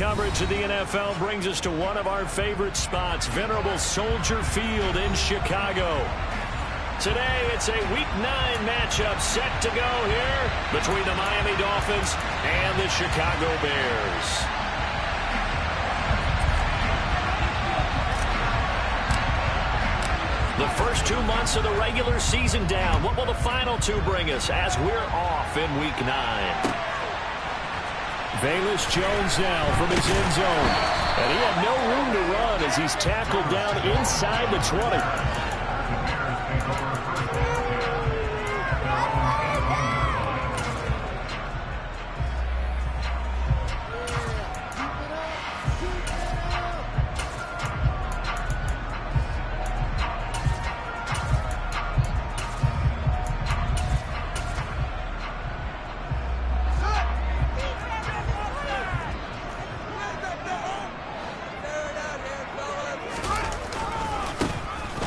coverage of the NFL brings us to one of our favorite spots, venerable Soldier Field in Chicago. Today, it's a Week 9 matchup set to go here between the Miami Dolphins and the Chicago Bears. The first 2 months of the regular season down. What will the final 2 bring us as we're off in Week 9? Velus Jones now from his end zone. And he had no room to run as he's tackled down inside the 20.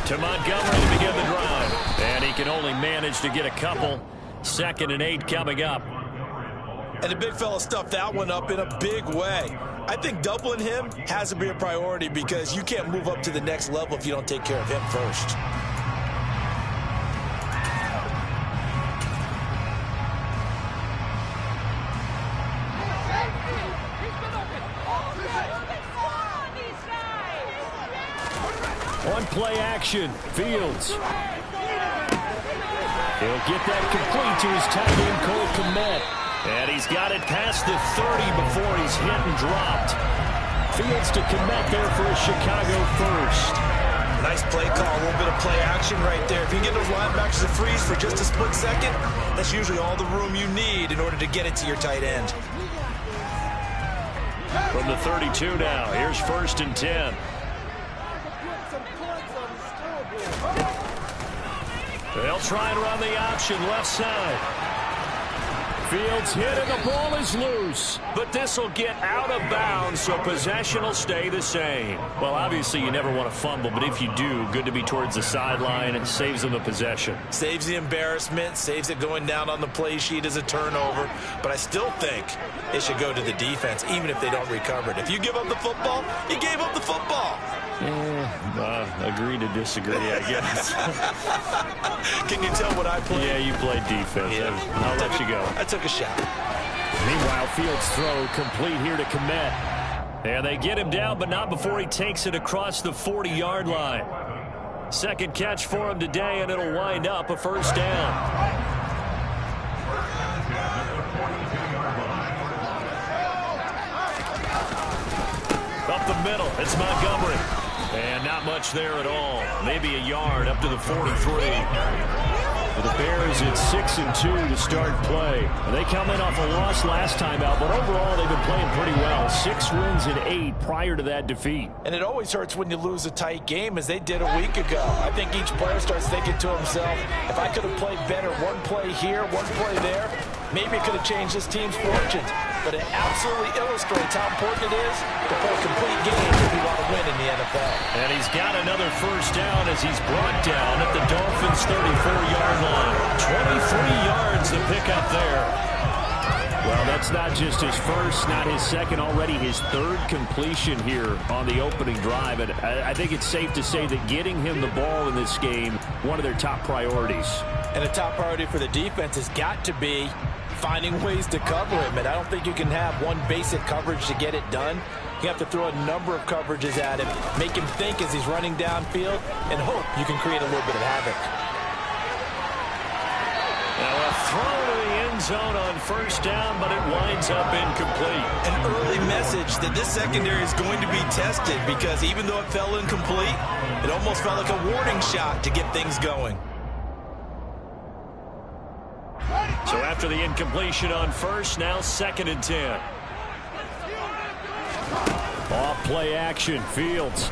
To Montgomery to begin the drive. And he can only manage to get a couple. 2nd and 8 coming up. And the big fella stuffed that one up in a big way. I think doubling him has to be a priority because you can't move up to the next level if you don't take care of him first. On play action, Fields. He'll get that complete to his tight end, Cole Kmet. And he's got it past the 30 before he's hit and dropped. Fields to Kmet there for a Chicago first. Nice play call, a little bit of play action right there. If you get those linebackers to freeze for just a split second, that's usually all the room you need in order to get it to your tight end. From the 32 now, here's 1st and 10. They'll try and run the option left side. Fields hit and the ball is loose. But this will get out of bounds, so possession will stay the same. Well, obviously you never want to fumble, but if you do, good to be towards the sideline. It saves them the possession. Saves the embarrassment, saves it going down on the play sheet as a turnover. But I still think it should go to the defense, even if they don't recover it. If you give up the football, you gave up the football. Agree to disagree, I guess. Can you tell what I played? Yeah, you played defense. Yeah. I'll let you go. I took a shot. Meanwhile, Fields' throw complete here to Kmet. And they get him down, but not before he takes it across the 40-yard line. 2nd catch for him today, and it'll wind up a 1st down. Up the middle, it's Montgomery. And not much there at all. Maybe a yard up to the 43. For the Bears, it's 6 and 2 to start play. They come in off a loss last time out, but overall they've been playing pretty well. 6 wins and 8 prior to that defeat. And it always hurts when you lose a tight game, as they did a week ago. I think each player starts thinking to himself, if I could have played better, one play here, one play there, maybe it could have changed this team's fortunes. But it absolutely illustrates how important it is to play a complete game if you want to win in the NFL. And he's got another 1st down as he's brought down at the Dolphins' 34-yard line. 23 yards to pick up there. Well, that's not just his first, not his second, already his 3rd completion here on the opening drive. And I think it's safe to say that getting him the ball in this game, one of their top priorities. And the top priority for the defense has got to be finding ways to cover him. And I don't think you can have one basic coverage to get it done. You have to throw a number of coverages at him, make him think as he's running downfield, and hope you can create a little bit of havoc. Now a throw to the end zone on 1st down, but it winds up incomplete. An early message that this secondary is going to be tested, because even though it fell incomplete, it almost felt like a warning shot to get things going. So after the incompletion on 1st, now 2nd and 10. Off play action, Fields.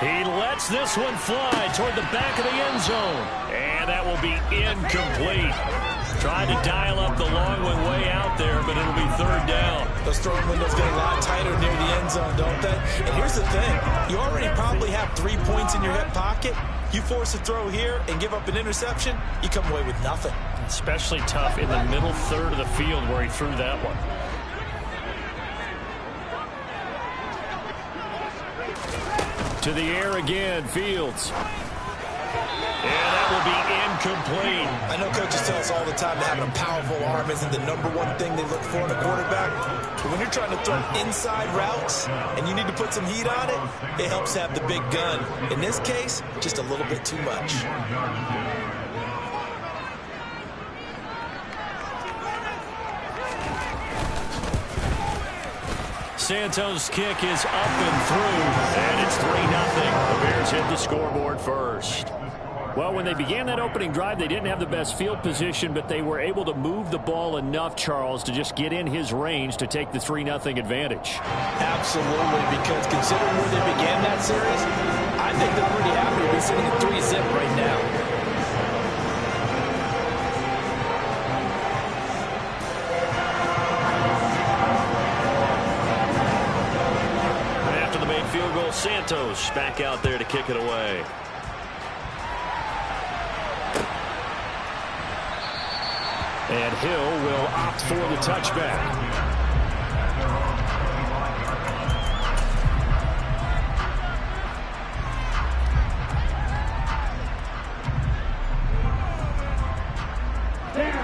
He lets this one fly toward the back of the end zone. And that will be incomplete. Tried to dial up the long one way out there, but it'll be 3rd down. Those throwing windows get a lot tighter near the end zone, don't they? And here's the thing. You already probably have 3 points in your hip pocket. You force a throw here and give up an interception, you come away with nothing. Especially tough in the middle 3rd of the field where he threw that one. To the air again, Fields. And that will be incomplete. I know coaches tell us all the time that having a powerful arm isn't the #1 thing they look for in a quarterback. But when you're trying to throw inside routes and you need to put some heat on it, it helps have the big gun. In this case, just a little bit too much. Santos' kick is up and through, and it's 3-0. The Bears hit the scoreboard first. Well, when they began that opening drive, they didn't have the best field position, but they were able to move the ball enough, Charles, to just get in his range to take the 3-0 advantage. Absolutely, because considering where they began that series, I think they're pretty happy to be sitting at 3-zip right now. After the made field goal, Santos back out there to kick it away. And Hill will opt for the touchback.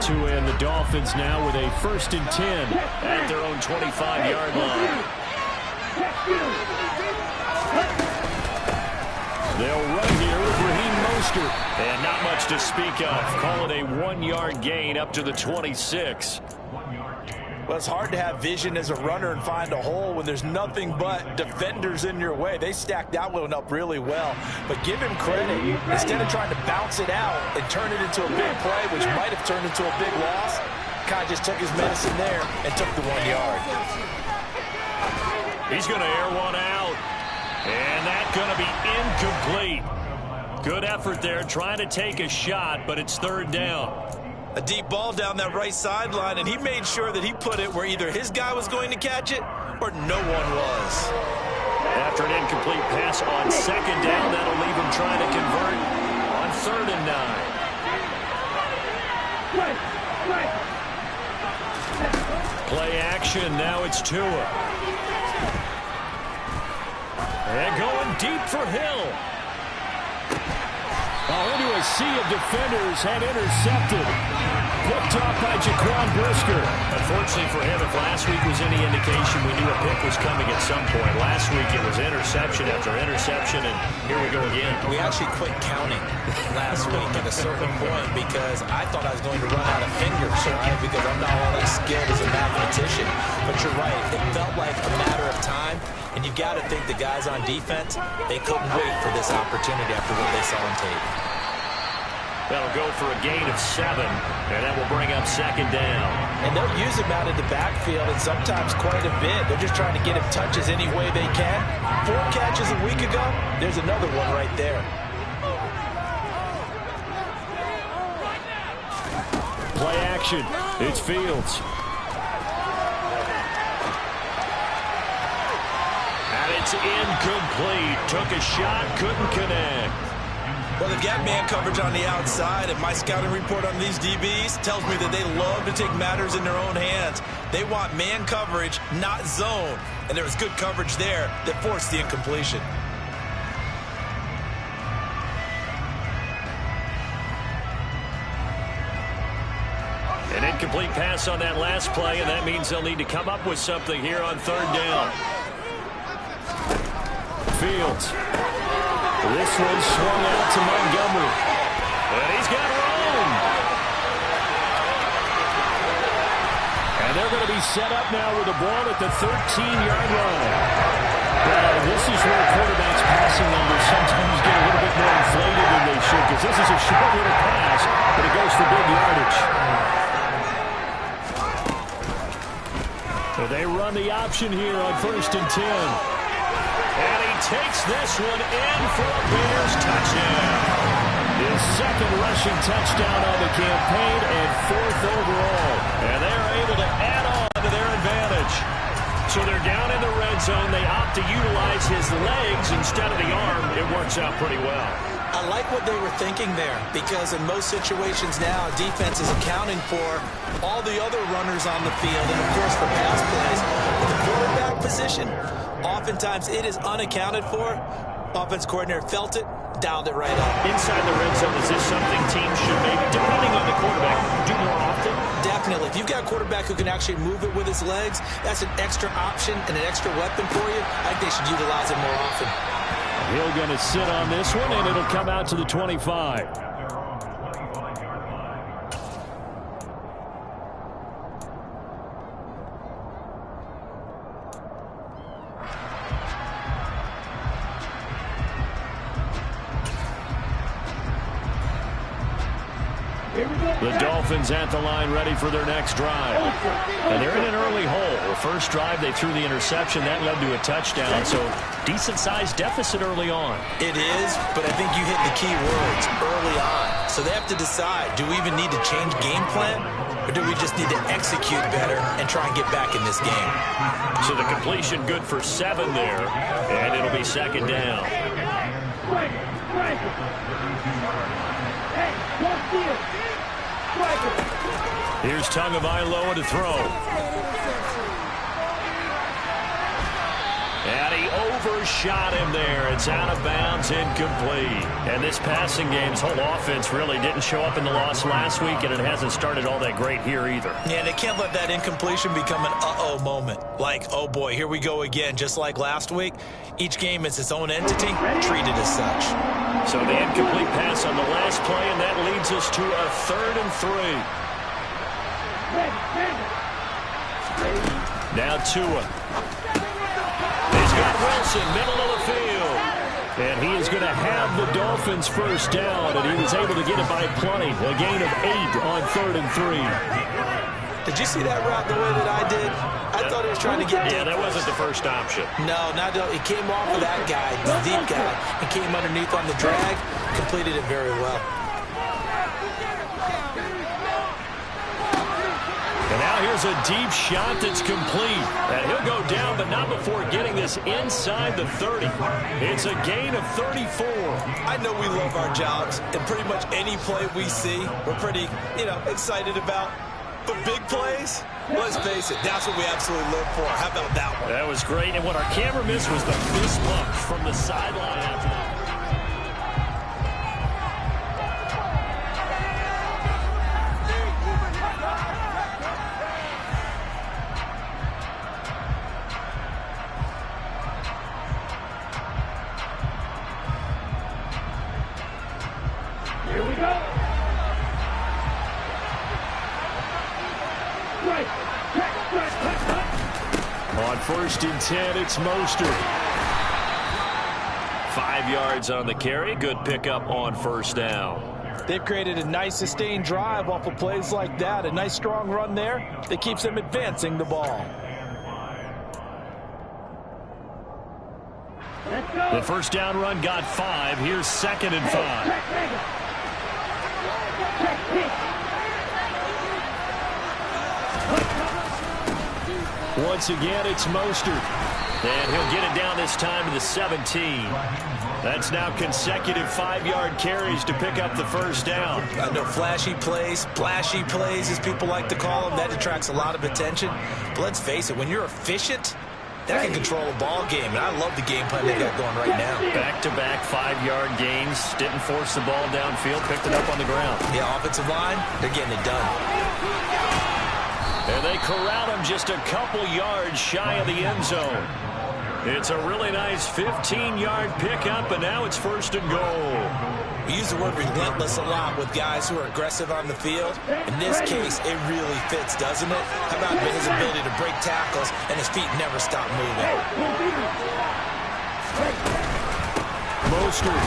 To end the Dolphins now with a 1st and 10 at their own 25-yard line. They'll run here with Raheem Mostert. And not much to speak of. Call it a 1-yard gain up to the 26. Well, it's hard to have vision as a runner and find a hole when there's nothing but defenders in your way. They stacked that one up really well. But give him credit. Instead of trying to bounce it out and turn it into a big play, which might have turned into a big loss, Kai just took his medicine there and took the 1 yard. He's going to air one out. And that's going to be incomplete. Good effort there, trying to take a shot, but it's 3rd down. A deep ball down that right sideline, and he made sure that he put it where either his guy was going to catch it or no one was. After an incomplete pass on 2nd down, that'll leave him trying to convert on 3rd and 9. Play action, now it's Tua. And going deep for Hill. Into a sea of defenders, had intercepted. Picked off by Jaquan Brisker. Unfortunately for him, if last week was any indication, we knew a pick was coming at some point. Last week it was interception after interception, and here we go again. We actually quit counting last week at a certain point because I thought I was going to run out of fingers, right? Because I'm not all that skilled as a mathematician. But you're right, it felt like a matter of time. And you've got to think the guys on defense, they couldn't wait for this opportunity after what they saw on tape. That'll go for a gain of 7, and that will bring up 2nd down. And they'll use him out in the backfield, and sometimes quite a bit. They're just trying to get him touches any way they can. 4 catches a week ago, there's another one right there. Play action, it's Fields. It's incomplete. Took a shot, couldn't connect. Well, they've got man coverage on the outside, and my scouting report on these DBs tells me that they love to take matters in their own hands. They want man coverage, not zone. And there was good coverage there that forced the incompletion. An incomplete pass on that last play, and that means they'll need to come up with something here on 3rd down. Fields. This one swung out to Montgomery. And he's got room. And they're going to be set up now with the ball at the 13-yard line. This is where quarterbacks' passing numbers sometimes get a little bit more inflated than they should, because this is a short little pass, but it goes for big yardage. So they run the option here on 1st and 10. And he takes this one in for a Bears touchdown. His 2nd rushing touchdown on the campaign and 4th overall. And they're able to add on to their advantage. So they're down in the red zone. They opt to utilize his legs instead of the arm. It works out pretty well. I like what they were thinking there, because in most situations now, defense is accounting for all the other runners on the field and, of course, the pass plays. But the quarterback position, oftentimes it is unaccounted for. Offense coordinator felt it, dialed it right up. Inside the red zone, is this something teams should maybe, depending on the quarterback, do more often? Definitely. If you've got a quarterback who can actually move it with his legs, that's an extra option and an extra weapon for you. I think they should utilize it more often. Hill going to sit on this one, and it'll come out to the 25. The Dolphins at the line ready for their next drive. And they're in an early hole. The first drive, they threw the interception. That led to a touchdown. So decent-sized deficit early on. It is, but I think you hit the key words, early on. So they have to decide, do we even need to change game plan? Or do we just need to execute better and try and get back in this game? So the completion good for 7 there. And it'll be second down. Here's Tagovailoa to throw. And he overshot him there. It's out of bounds, incomplete. And this passing game's whole offense really didn't show up in the loss last week, and it hasn't started all that great here either. Yeah, they can't let that incompletion become an uh-oh moment. Like, oh boy, here we go again, just like last week. Each game is its own entity, treated as such. So the incomplete pass on the last play, and that leads us to a 3rd and 3. Now Tua. He's got Wilson, middle of the field. And he is going to have the Dolphins first down, and he was able to get it by plenty. A gain of 8 on 3rd and 3. Did you see that route the way that I did? I thought he was trying to get deep. Yeah, that wasn't the first option. No, not at all. He came off of that guy, the deep guy, and came underneath on the drag, completed it very well. And now here's a deep shot that's complete. And he'll go down, but not before getting this inside the 30. It's a gain of 34. I know we love our jobs, and pretty much any play we see, we're pretty, excited about. But big plays, let's face it, that's what we absolutely live for. How about that one? That was great, and what our camera missed was the fist bump from the sideline after that. Here we go. On 1st and 10, it's Mostert. 5 yards on the carry. Good pickup on 1st down. They've created a nice sustained drive off of plays like that. A nice strong run there that keeps them advancing the ball. The 1st down run got 5. Here's 2nd and 5. Once again, it's Mostert. And he'll get it down this time to the 17. That's now consecutive 5-yard carries to pick up the 1st down. I know flashy plays, splashy plays, as people like to call them, that attracts a lot of attention. But let's face it, when you're efficient, that can control a ball game. And I love the game plan they got going right now. Back-to-back 5-yard gains. Didn't force the ball downfield. Picked it up on the ground. Yeah, offensive line, they're getting it done. And they corral him just a couple yards shy of the end zone. It's a really nice 15-yard pickup, and now it's 1st and goal. We use the word relentless a lot with guys who are aggressive on the field. In this case, it really fits, doesn't it? How about his ability to break tackles and his feet never stop moving? Mostert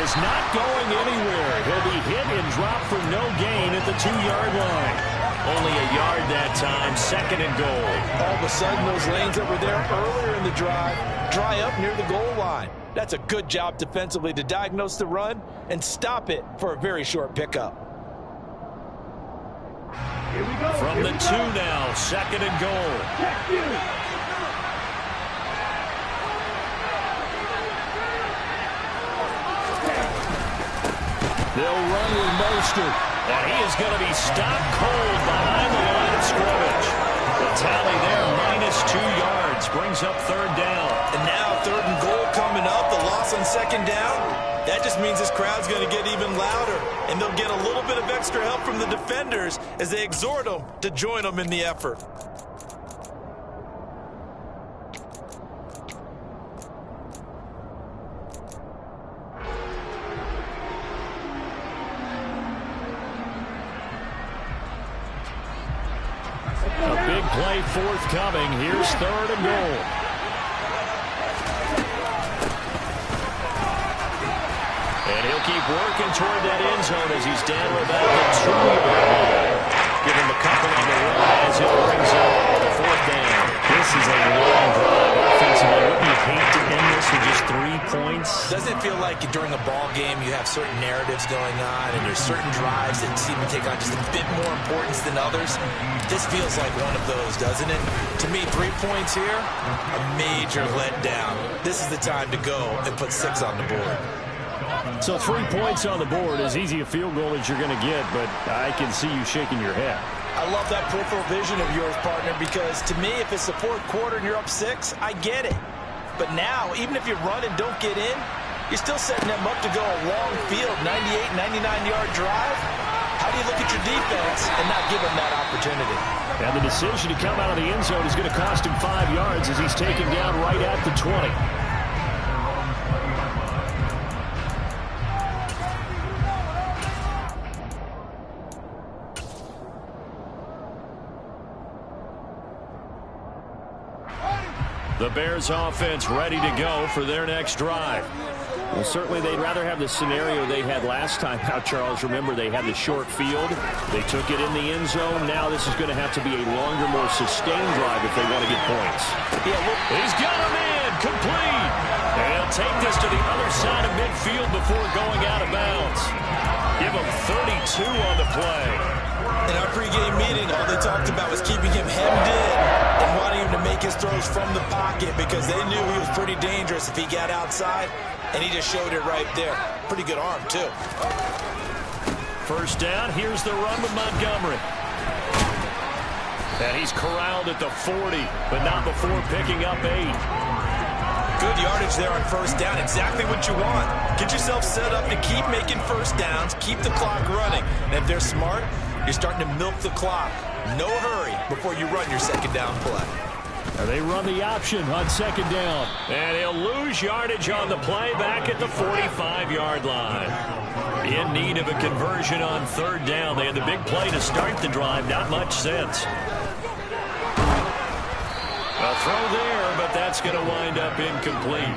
is not going anywhere. He'll be hit and dropped for no gain at the 2-yard line. Only a yard that time, 2nd and goal. All of a sudden, those lanes that were there earlier in the drive dry up near the goal line. That's a good job defensively to diagnose the run and stop it for a very short pickup. Here we go. From the 2 now, 2nd and goal. They'll run with Mostert. And he is going to be stopped cold behind the line of scrimmage. The tally there, -2 yards, brings up 3rd down. And now 3rd and goal coming up. The loss on second down, that just means this crowd's going to get even louder, and they'll get a little bit of extra help from the defenders as they exhort them to join them in the effort. A big play forthcoming. Here's 3rd and goal. And he'll keep working toward that end zone as he's down to about the 2-yard line. Give him a couple on the run as it brings up the 4th down. This is a long drive offensively. Wouldn't you hate to end this with just 3 points? Doesn't it feel like during a ball game you have certain narratives going on and there's certain drives that seem to take on just a bit more importance than others? This feels like one of those, doesn't it? To me, 3 points here, a major letdown. This is the time to go and put 6 on the board. So 3 points on the board, as easy a field goal as you're going to get, but I can see you shaking your head. I love that peripheral vision of yours, partner, because to me, if it's the 4th quarter and you're up 6, I get it. But now, even if you run and don't get in, you're still setting them up to go a long field, 98, 99-yard drive. How do you look at your defense and not give them that opportunity? And the decision to come out of the end zone is going to cost him 5 yards as he's taken down right at the 20. The Bears offense ready to go for their next drive. Well, certainly they'd rather have the scenario they had last time out, Charles. Remember, they had the short field. They took it in the end zone. Now this is going to have to be a longer, more sustained drive if they want to get points. He's got him in, complete. And he'll take this to the other side of midfield before going out of bounds. Give him 32 on the play. In our pregame meeting, all they talked about was keeping him hemmed in and wanting him to make his throws from the pocket because they knew he was pretty dangerous if he got outside, and he just showed it right there. Pretty good arm, too. First down, here's the run with Montgomery. And he's corralled at the 40, but not before picking up 8. Good yardage there on first down. Exactly what you want. Get yourself set up to keep making first downs, keep the clock running. And if they're smart, you're starting to milk the clock. No hurry before you run your second down play. They run the option on second down. And he'll lose yardage on the play back at the 45-yard line. In need of a conversion on third down. They had the big play to start the drive. Not much sense. A throw there, but that's going to wind up incomplete.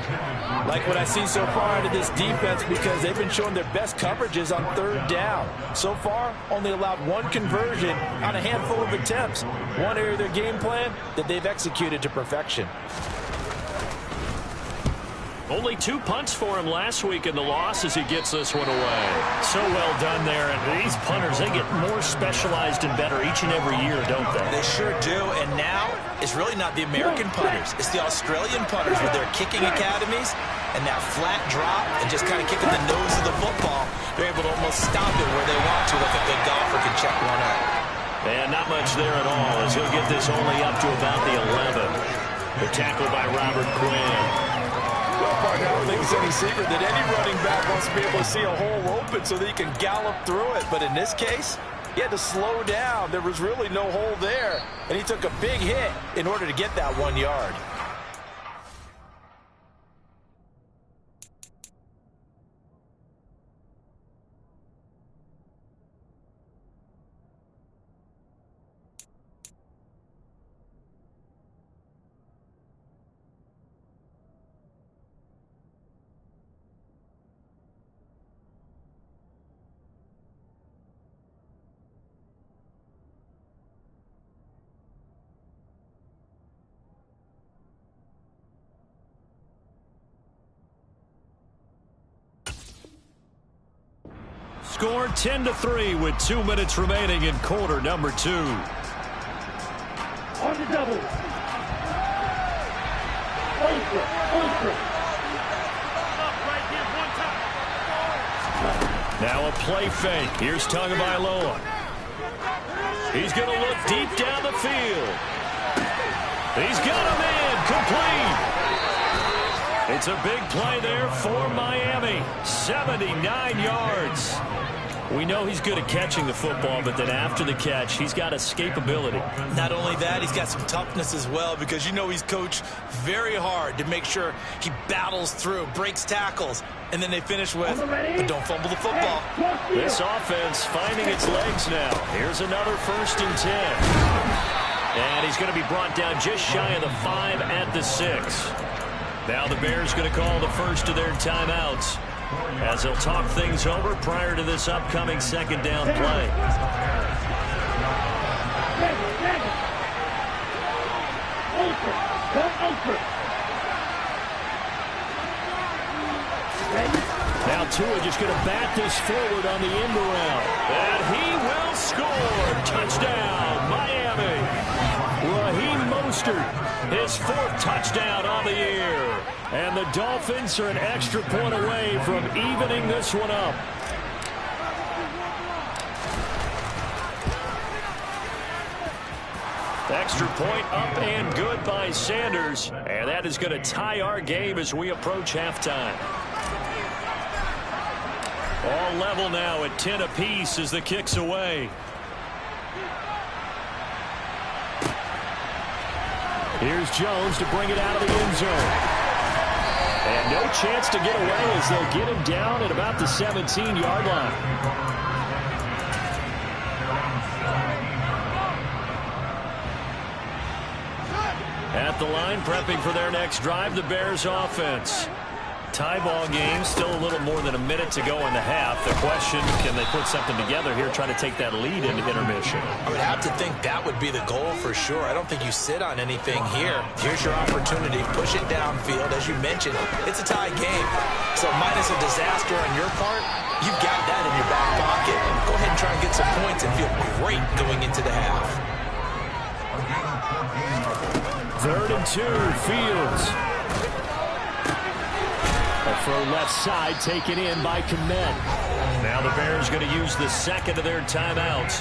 Like what I've seen so far out of this defense because they've been showing their best coverages on third down. So far, only allowed 1 conversion on a handful of attempts. One area of their game plan that they've executed to perfection. Only 2 punts for him last week in the loss as he gets this one away. So well done there. And these punters, they get more specialized and better each and every year, don't they? They sure do. And now it's really not the American punters. It's the Australian punters with their kicking academies and that flat drop and just kind of kicking the nose of the football. They're able to almost stop it where they want to like a good golfer can check one out. And not much there at all as he'll get this only up to about the 11. The tackle by Robert Quinn. Well, partner, I don't think it's any secret that any running back wants to be able to see a hole open so that he can gallop through it. But in this case, he had to slow down. There was really no hole there. And he took a big hit in order to get that 1 yard. Score 10-3 with 2 minutes remaining in quarter number 2. On the double. Ultra. Now a play fake. Here's Tagovailoa. He's going to look deep down the field. He's got him in. Complete. It's a big play there for Miami. 79 yards. We know he's good at catching the football, but then after the catch, he's got escapability. Not only that, he's got some toughness as well, because you know he's coached very hard to make sure he battles through, breaks tackles, and then they finish with, but don't fumble the football. This offense finding its legs now. Here's another 1st and 10. And he's going to be brought down just shy of the 5 at the 6. Now the Bears going to call the first of their timeouts, as they'll talk things over prior to this upcoming 2nd down play. Now Tua just going to bat this forward on the end around. And he will score. Touchdown, Miami. Raheem Mostert, his 4th touchdown on the year. And the Dolphins are an extra point away from evening this one up. Extra point up and good by Sanders. And that is going to tie our game as we approach halftime. All level now at 10 apiece as the kick's away. Here's Jones to bring it out of the end zone. And no chance to get away as they'll get him down at about the 17-yard line. At the line, prepping for their next drive, the Bears offense. Tie ball game, still a little more than a minute to go in the half. The question, can they put something together here, try to take that lead into intermission? I would have to think that would be the goal for sure. I don't think you sit on anything here. Here's your opportunity. Push it downfield. As you mentioned, it's a tie game. So minus a disaster on your part, you've got that in your back pocket. Go ahead and try and get some points and feel great going into the half. 3rd and 2, Fields. For left side, taken in by Kmet. Now the Bears going to use the 2nd of their timeouts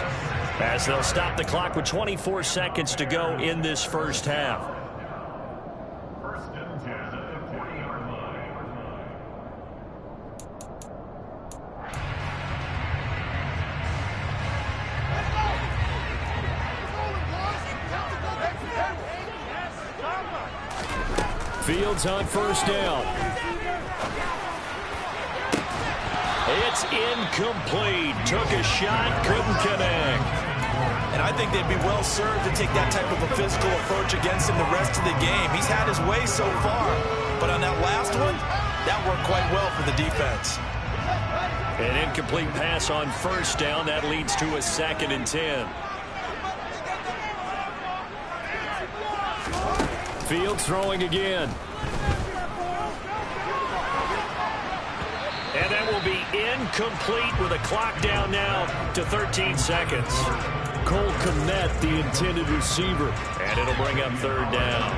as they'll stop the clock with 24 seconds to go in this first half. Fields on 1st down. It's incomplete. Took a shot, couldn't connect. And I think they'd be well served to take that type of a physical approach against him the rest of the game. He's had his way so far, but on that last one, that worked quite well for the defense. An incomplete pass on 1st down. That leads to a 2nd and 10. Fields throwing again. And that will be incomplete with a clock down now to 13 seconds. Cole Kmet, the intended receiver. And it'll bring up 3rd down.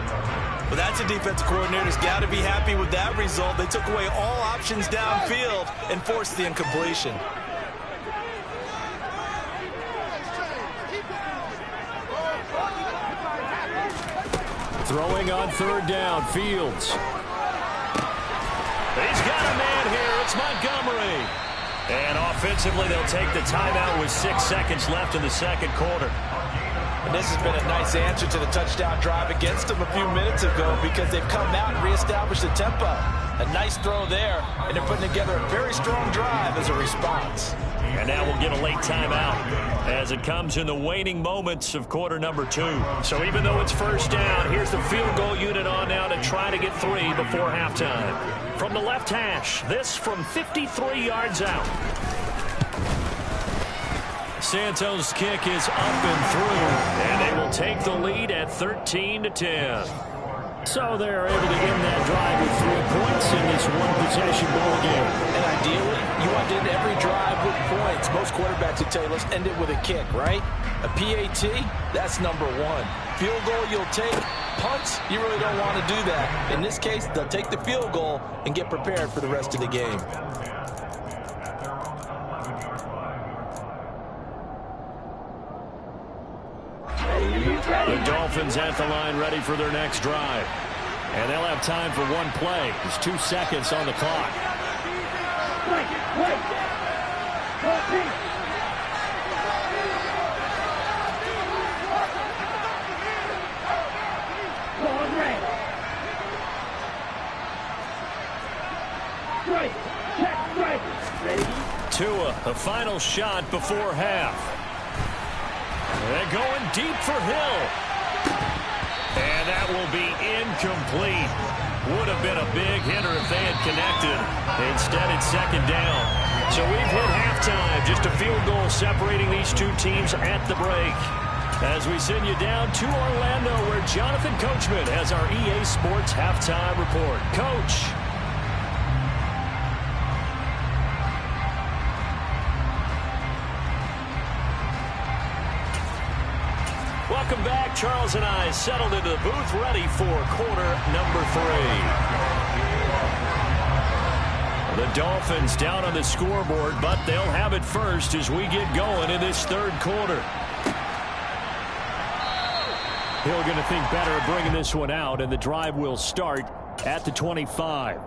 Well, that's a defensive coordinator's got to be happy with that result. They took away all options downfield and forced the incompletion. Throwing on 3rd down, Fields. He's got a man here. It's Montgomery. And offensively, they'll take the timeout with 6 seconds left in the 2nd quarter. And this has been a nice answer to the touchdown drive against them a few minutes ago, because they've come out and reestablished the tempo. A nice throw there, and they're putting together a very strong drive as a response. And now we'll get a late timeout as it comes in the waning moments of quarter number 2. So even though it's 1st down, here's the field goal unit on now to try to get 3 before halftime. From the left hash, this from 53 yards out. Santos' kick is up and through, and they will take the lead at 13-10. So they're able to end that drive with 3 points in this one-possession ball game. And ideally, you want to end every drive with points. Most quarterbacks would tell you, let's end it with a kick, right? A PAT, that's number 1. Field goal you'll take. Punts, you really don't want to do that. In this case, they'll take the field goal and get prepared for the rest of the game. The Dolphins at the line, ready for their next drive. And they'll have time for one play. There's 2 seconds on the clock. Tua, the final shot before half. They're going deep for Hill. And that will be incomplete. Would have been a big hitter if they had connected. Instead, it's second down. So we've hit halftime. Just a field goal separating these two teams at the break. As we send you down to Orlando, where Jonathan Coachman has our EA Sports halftime report. Coach. Welcome back. Charles and I settled into the booth, ready for quarter number 3. The Dolphins down on the scoreboard, but they'll have it first as we get going in this third quarter. Hill going to think better of bringing this one out, and the drive will start at the 25.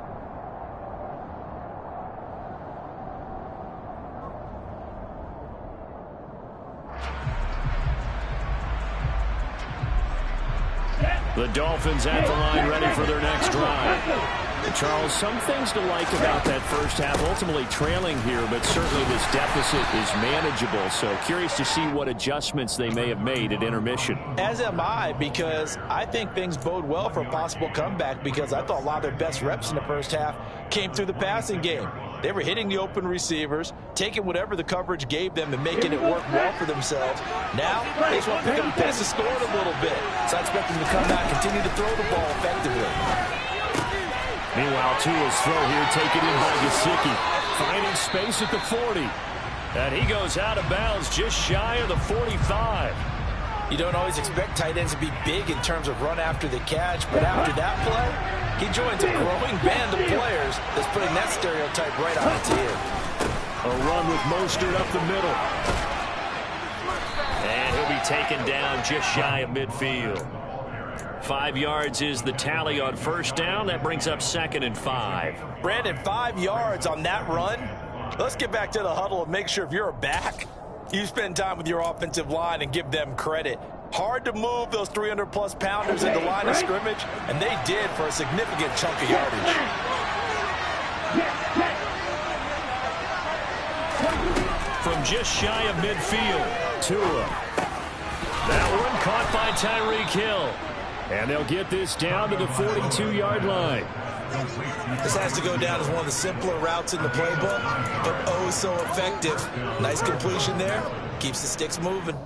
The Dolphins at the line, ready for their next drive. And Charles, some things to like about that first half. Ultimately trailing here, but certainly this deficit is manageable. So curious to see what adjustments they may have made at intermission. As am I, because I think things bode well for a possible comeback, because I thought a lot of their best reps in the first half came through the passing game. They were hitting the open receivers, taking whatever the coverage gave them and making it work well for themselves. Now, they just want to pick up the pace and score it a little bit. So I expect them to come out and continue to throw the ball effectively. Meanwhile, Tua's throw here taken in by Gesicki. Finding space at the 40. And he goes out of bounds just shy of the 45. You don't always expect tight ends to be big in terms of run after the catch, but after that play, he joins a growing band of players that's putting that stereotype right on its ear. A run with Mostert up the middle. And he'll be taken down just shy of midfield. 5 yards is the tally on first down. That brings up 2nd and 5. Brandon, 5 yards on that run. Let's get back to the huddle and make sure if you're a back, you spend time with your offensive line and give them credit. Hard to move those 300-plus pounders in the line of scrimmage, and they did for a significant chunk of yardage. From just shy of midfield, Tua. That one caught by Tyreek Hill. And they'll get this down to the 42-yard line. This has to go down as one of the simpler routes in the playbook, but oh so effective. Nice completion there. Keeps the sticks moving.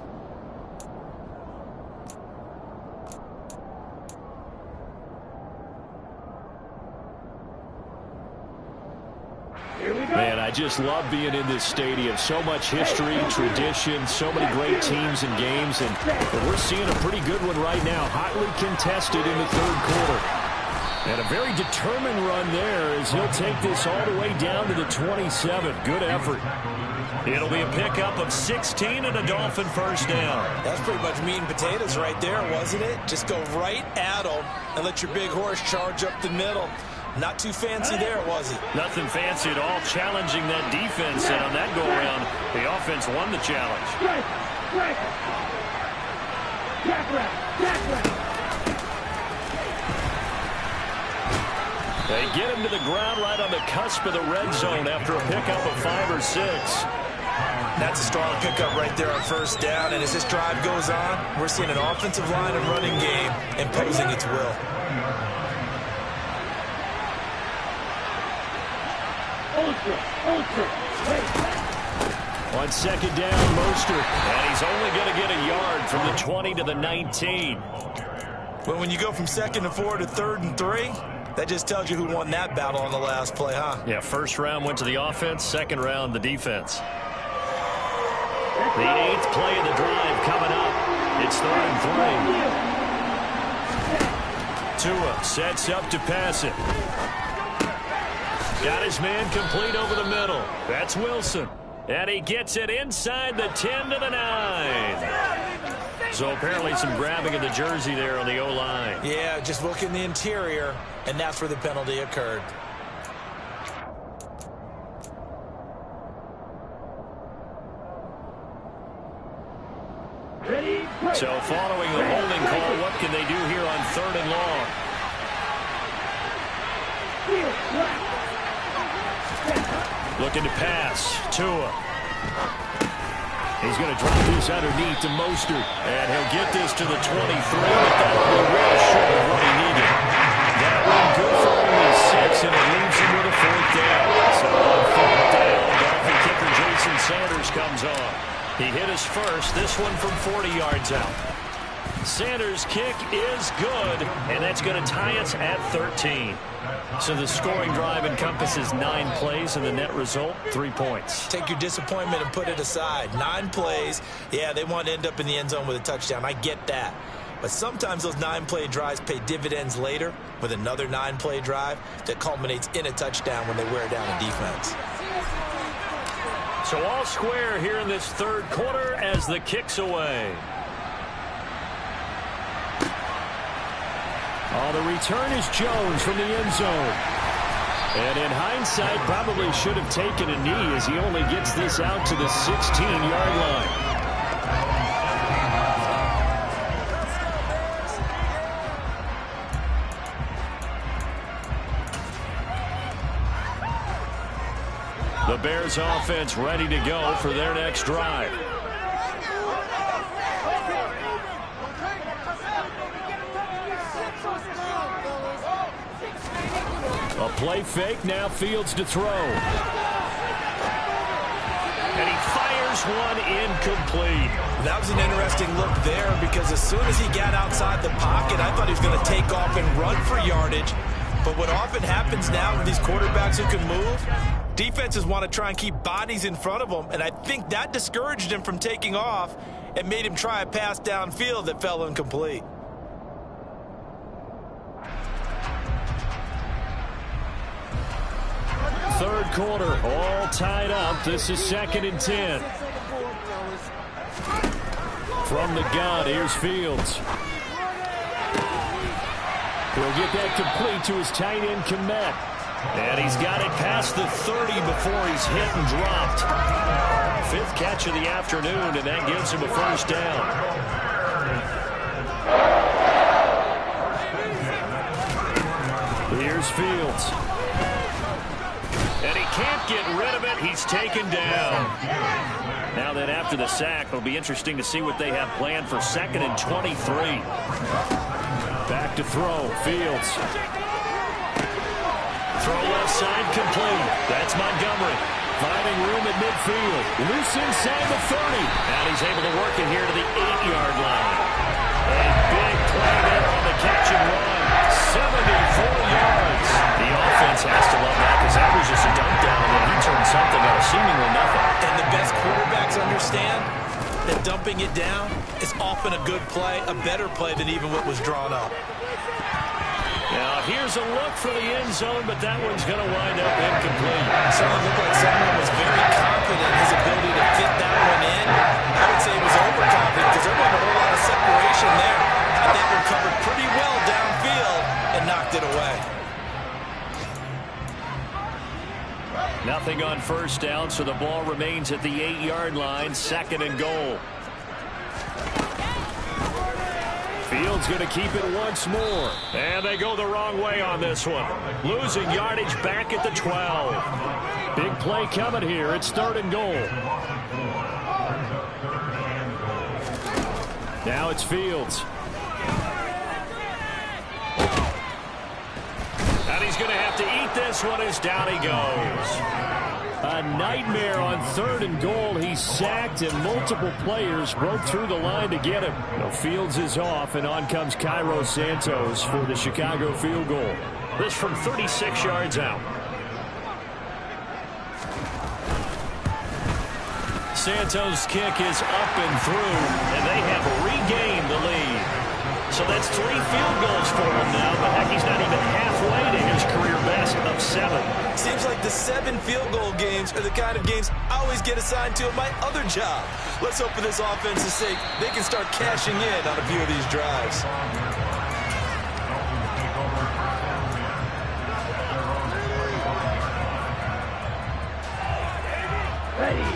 Man, I just love being in this stadium. So much history, tradition, so many great teams and games, and we're seeing a pretty good one right now. Hotly contested in the third quarter. And a very determined run there as he'll take this all the way down to the 27. Good effort. It'll be a pickup of 16 and a Dolphin first down. That's pretty much meat and potatoes right there, wasn't it? Just go right at them and let your big horse charge up the middle. Not too fancy there, was it? Nothing fancy at all, challenging that defense, and on that go-around, the offense won the challenge. They get him to the ground right on the cusp of the red zone after a pickup of 5 or 6. That's a strong pickup right there on first down, and as this drive goes on, we're seeing an offensive line and running game imposing its will. On second down, Mostert, and he's only going to get a yard from the 20 to the 19. Well, when you go from 2nd and 4 to 3rd and 3, that just tells you who won that battle on the last play, huh? Yeah, first round went to the offense, second round the defense. The 8th play of the drive coming up. It's 3rd and 3. Tua sets up to pass it. Got his man complete over the middle. That's Wilson. And he gets it inside the 10 to the 9. So apparently some grabbing of the jersey there on the O-line. Yeah, just look in the interior, and that's where the penalty occurred. So following the holding call, what can they do here on 3rd and long? Looking to pass. Tua. He's going to drop this underneath to Mostert. And he'll get this to the 23, but that will be real short of what he needed. That one good for only 6, and it leaves him with a 4th down. So on 4th down, Dolphin kicker Jason Sanders comes on. He hit us first, this one from 40 yards out. Sanders' kick is good, and that's going to tie us at 13. So the scoring drive encompasses 9 plays, and the net result, 3 points. Take your disappointment and put it aside. 9 plays. Yeah, they want to end up in the end zone with a touchdown. I get that. But sometimes those 9-play drives pay dividends later with another 9-play drive that culminates in a touchdown when they wear down a defense. So all square here in this 3rd quarter as the kick's away. Oh, the return is Jones from the end zone. And in hindsight, probably should have taken a knee as he only gets this out to the 16-yard line. The Bears offense ready to go for their next drive. A play fake, now Fields to throw. And he fires one incomplete. That was an interesting look there because as soon as he got outside the pocket, I thought he was going to take off and run for yardage. But what often happens now with these quarterbacks who can move, defenses want to try and keep bodies in front of them, and I think that discouraged him from taking off and made him try a pass downfield that fell incomplete. Third quarter, all tied up. This is 2nd and 10. From the gun, here's Fields. He'll get that complete to his tight end, Kmet. And he's got it past the 30 before he's hit and dropped. 5th catch of the afternoon, and that gives him a 1st down. Here's Fields. And he can't get rid of it. He's taken down. Now then, after the sack, it'll be interesting to see what they have planned for 2nd and 23. Back to throw. Fields. Throw left side complete. That's Montgomery. Finding room at midfield. Loose inside the 30. And he's able to work it here to the 8-yard line. A big play there on the catch and run. 74 yards. The offense has to love that because that was just a dump down, and then he turned something out of seemingly nothing. And the best quarterbacks understand that dumping it down is often a good play, a better play than even what was drawn up. Now, here's a look for the end zone, but that one's going to wind up incomplete. Certainly looked like someone was very confident in his ability to fit that one in. I would say he was overconfident because there wasn't a whole lot of separation there. And that one covered pretty well downfield and knocked it away. Nothing on 1st down, so the ball remains at the 8-yard line, 2nd and goal. Fields going to keep it once more. And they go the wrong way on this one. Losing yardage back at the 12. Big play coming here. It's 3rd and goal. Now it's Fields. And he's going to have to eat this one as down he goes. A nightmare on 3rd and goal. He's sacked, and multiple players broke through the line to get him. Now Fields is off, and on comes Cairo Santos for the Chicago field goal. This from 36 yards out. Santos' kick is up and through, and they have regained the lead. So that's 3 field goals for him now, but heck, he's not even halfway to his career best of 7. Seems like the 7 field goal games are the kind of games I always get assigned to at my other job. Let's hope for this offense's sake they can start cashing in on a few of these drives.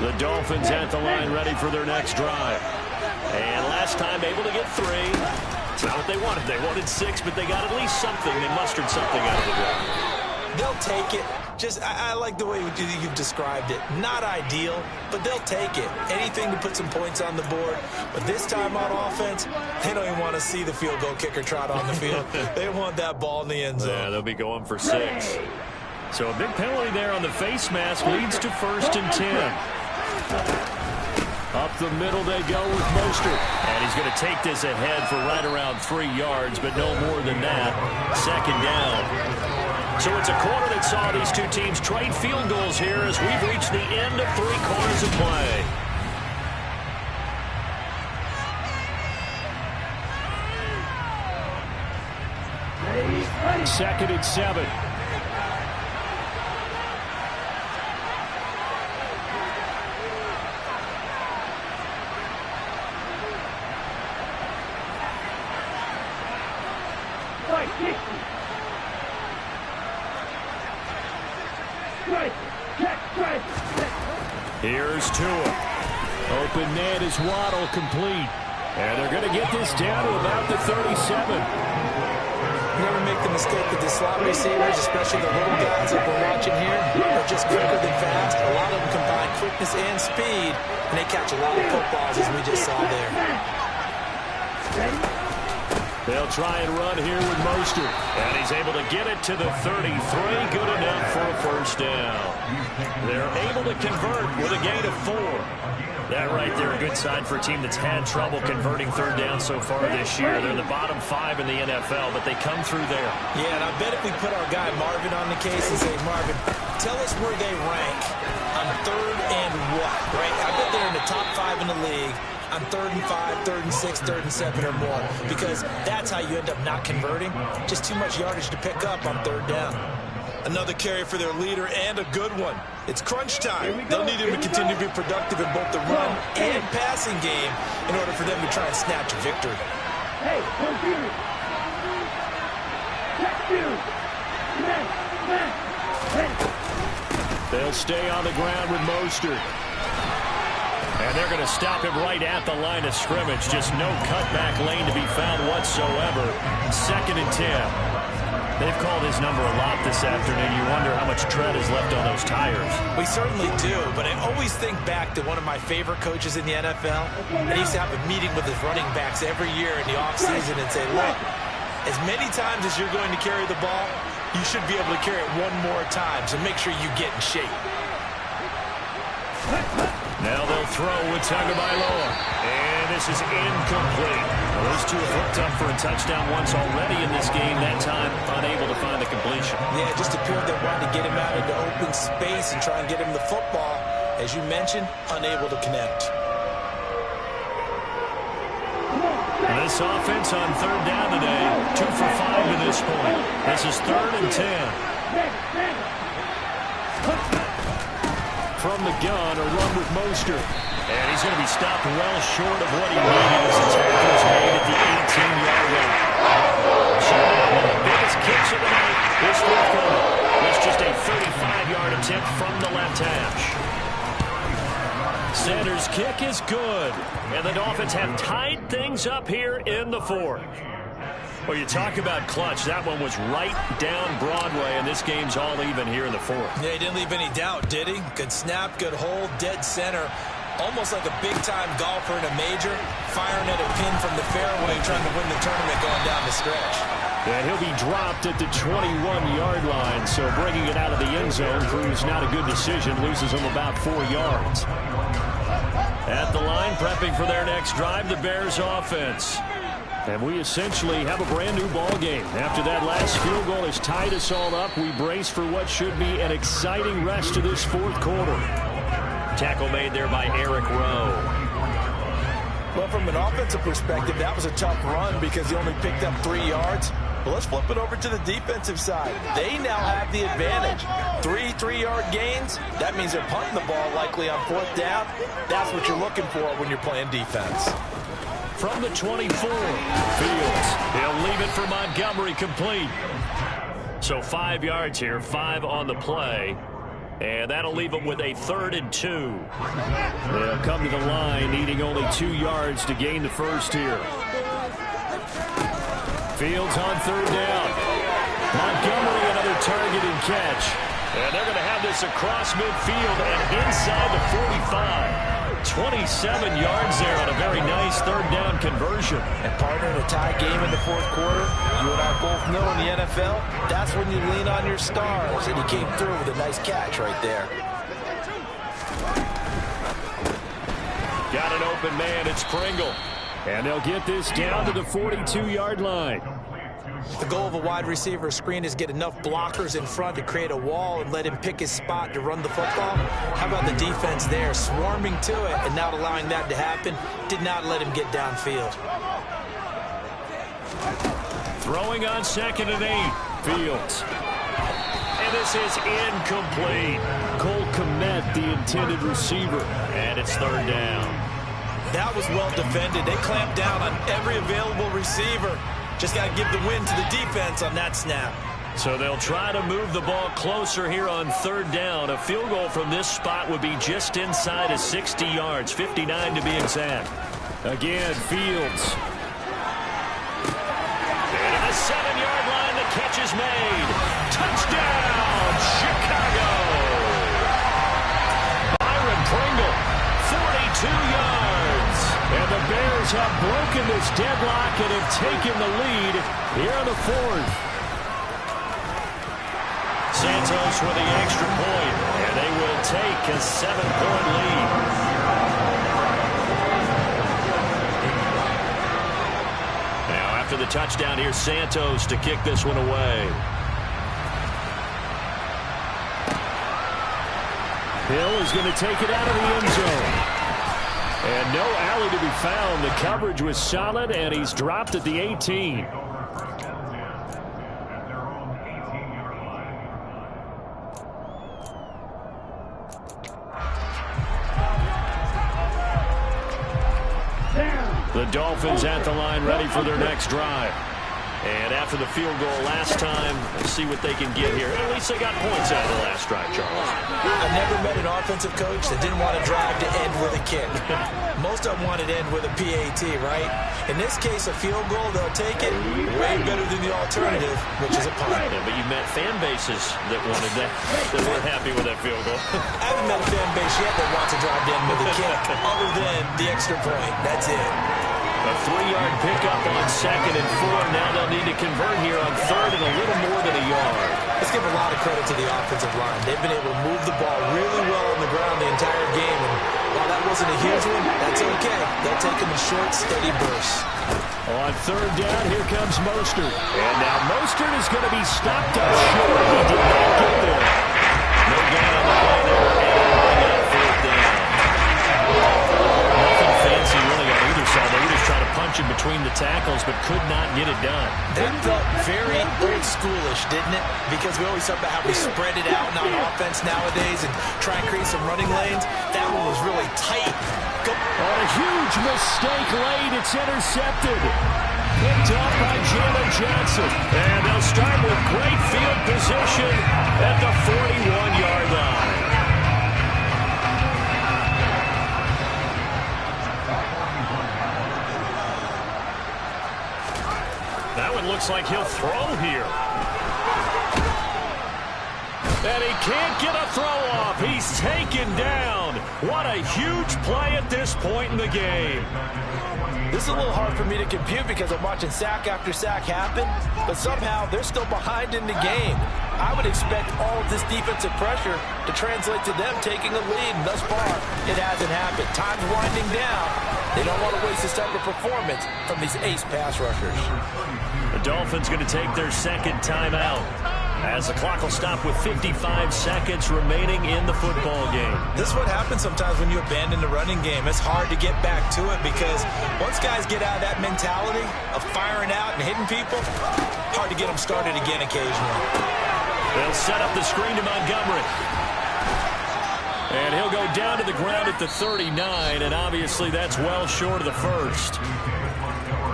The Dolphins at the line, ready for their next drive. And last time able to get 3. It's not what they wanted. They wanted 6, but they got at least something. They mustered something out of the drive. They'll take it. I like the way you've described it. Not ideal, but they'll take it. Anything to put some points on the board. But this time on offense, they don't even want to see the field goal kicker trot on the field. They want that ball in the end zone. Yeah, they'll be going for 6. So a big penalty there on the face mask leads to 1st and 10. Up the middle they go with Mostert. And he's going to take this ahead for right around 3 yards, but no more than that. 2nd down. So it's a quarter that saw these two teams trade field goals here as we've reached the end of 3 quarters of play. Second and 7. Here's Tua. Open man is Waddle, complete. And they're going to get this down to about the 37. Never make the mistake that the slot receivers, especially the little guys that we're watching here, are just quicker than fast. A lot of them combine quickness and speed, and they catch a lot of footballs, as we just saw there. They'll try and run here with Mostert. And he's able to get it to the 33. Good enough for a 1st down. They're able to convert with a gain of 4. That right there, a good sign for a team that's had trouble converting 3rd down so far this year. They're in the bottom 5 in the NFL, but they come through there. Yeah, and I bet if we put our guy Marvin on the case and say, Marvin, tell us where they rank on 3rd and what, right? I bet they're in the top 5 in the league on 3rd and 5, 3rd and 6, 3rd and 7 or more, because that's how you end up not converting. Just too much yardage to pick up on 3rd down. Another carry for their leader, and a good one. It's crunch time. They'll need him to continue to be productive in both the run and passing game in order for them to try and snatch a victory. Hey, computer. Check you. They'll stay on the ground with Mostert. And they're going to stop him right at the line of scrimmage. Just no cutback lane to be found whatsoever. 2nd and 10. They've called his number a lot this afternoon. You wonder how much tread is left on those tires. We certainly do, but I always think back to one of my favorite coaches in the NFL. And he used to have a meeting with his running backs every year in the offseason and say, look, as many times as you're going to carry the ball, you should be able to carry it one more time, so make sure you get in shape. Now they'll throw with Tagovailoa. And this is incomplete. Well, those two have hooked up for a touchdown once already in this game. That time, unable to find the completion. Yeah, it just appeared they wanted to get him out into open space and try and get him the football. As you mentioned, unable to connect. This offense on 3rd down today, 2 for 5 to this point. This is 3rd and 10. From the gun, a run with Mostert. And he's going to be stopped well short of what he needed as the tackle is made at the 18-yard line. So one of the biggest kicks of the night is forthcoming. It's just a 35-yard attempt from the left hash. Sanders' kick is good. And the Dolphins have tied things up here in the 4th. Well, you talk about clutch. That one was right down Broadway, and this game's all even here in the 4th. Yeah, he didn't leave any doubt, did he? Good snap, good hold, dead center. Almost like a big-time golfer in a major, firing at a pin from the fairway, trying to win the tournament going down the stretch. Yeah, he'll be dropped at the 21-yard line, so bringing it out of the end zone proves not a good decision. Loses him about 4 yards. At the line, prepping for their next drive, the Bears offense. And we essentially have a brand-new ball game. After that last field goal has tied us all up, we brace for what should be an exciting rest of this 4th quarter. Tackle made there by Eric Rowe. Well, from an offensive perspective, that was a tough run because he only picked up 3 yards. But let's flip it over to the defensive side. They now have the advantage. 3-3-yard gains, that means they're punting the ball likely on 4th down. That's what you're looking for when you're playing defense. From the 24, Fields. He'll leave it for Montgomery, complete. So 5 yards here, 5 on the play. And that'll leave them with a 3rd and 2. They'll come to the line, needing only 2 yards to gain the first here. Fields on 3rd down. Montgomery, another target and catch. And they're going to have this across midfield and inside the 45. 27 yards there on a very nice 3rd down conversion. And partner, in a tie game in the 4th quarter, you and I both know in the NFL, that's when you lean on your stars. And he came through with a nice catch right there. Got an open man, it's Pringle. And they'll get this down to the 42-yard line. The goal of a wide receiver screen is get enough blockers in front to create a wall and let him pick his spot to run the football. How about the defense there, swarming to it and not allowing that to happen? Did not let him get downfield. Throwing on 2nd and 8, Fields. And this is incomplete. Cole Kmet, the intended receiver, and it's 3rd down. That was well defended. They clamped down on every available receiver. Just got to give the win to the defense on that snap. So they'll try to move the ball closer here on 3rd down. A field goal from this spot would be just inside of 60 yards, 59 to be exact. Again, Fields. And at the 7-yard line, the catch is made. Touchdown, Chicago! Byron Pringle, 42 yards. And the Bears have broken this deadlock and have taken the lead here in the 4th. Santos with the extra point, and they will take a 7-point lead. Now after the touchdown, here's Santos to kick this one away. Hill is going to take it out of the end zone. And no alley to be found. The coverage was solid, and he's dropped at the 18. The Dolphins at the line, ready for their next drive. And after the field goal last time, let's see what they can get here. At least they got points out of the last drive, Charles. I've never met an offensive coach that didn't want to drive to end with a kick. Most of them wanted to end with a PAT, right? In this case, a field goal, they'll take it way better than the alternative, which is a punt. Yeah, but you met fan bases that wanted that, that weren't happy with that field goal. I haven't met a fan base yet that wants to drive to end with a kick, other than the extra point. That's it. A 3-yard pickup on 2nd and 4. Now they'll need to convert here on 3rd and a little more than a yard. Let's give a lot of credit to the offensive line. They've been able to move the ball really well on the ground the entire game. And while that wasn't a huge one, that's okay. They'll take them in short, steady bursts. On 3rd down, here comes Mostert. And now Mostert is going to be stopped up short. He did not get there. No gain on the play there. And they'll bring it up 4th down. Nothing fancy really on either side. They just try to punch in between the tackles, but could not get it done. That felt very old schoolish, didn't it? Because we always talk about how we spread it out on offense nowadays and try and create some running lanes. That one was really tight. On a huge mistake late, it's intercepted. Picked up by Jalen Johnson. And they'll start with great field position at the 41-yard line. That one looks like he'll throw here. And he can't get a throw off. He's taken down. What a huge play at this point in the game. This is a little hard for me to compute because I'm watching sack after sack happen, but somehow they're still behind in the game. I would expect all of this defensive pressure to translate to them taking a lead, and thus far, it hasn't happened. Time's winding down. They don't want to waste this type of performance from these ace pass rushers. The Dolphins going to take their 2nd timeout. as the clock will stop with 55 seconds remaining in the football game. This is what happens sometimes when you abandon the running game. It's hard to get back to it because once guys get out of that mentality of firing out and hitting people, hard to get them started again occasionally. They'll set up the screen to Montgomery. And he'll go down to the ground at the 39, and obviously that's well short of the first.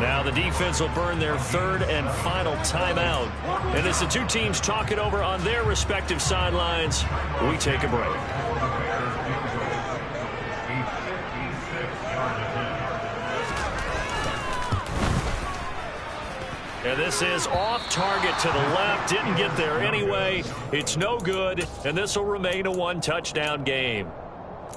Now the defense will burn their third and final timeout. And as the two teams talk it over on their respective sidelines, we take a break. And this is off target to the left. Didn't get there anyway. It's no good, and this will remain a one-touchdown game.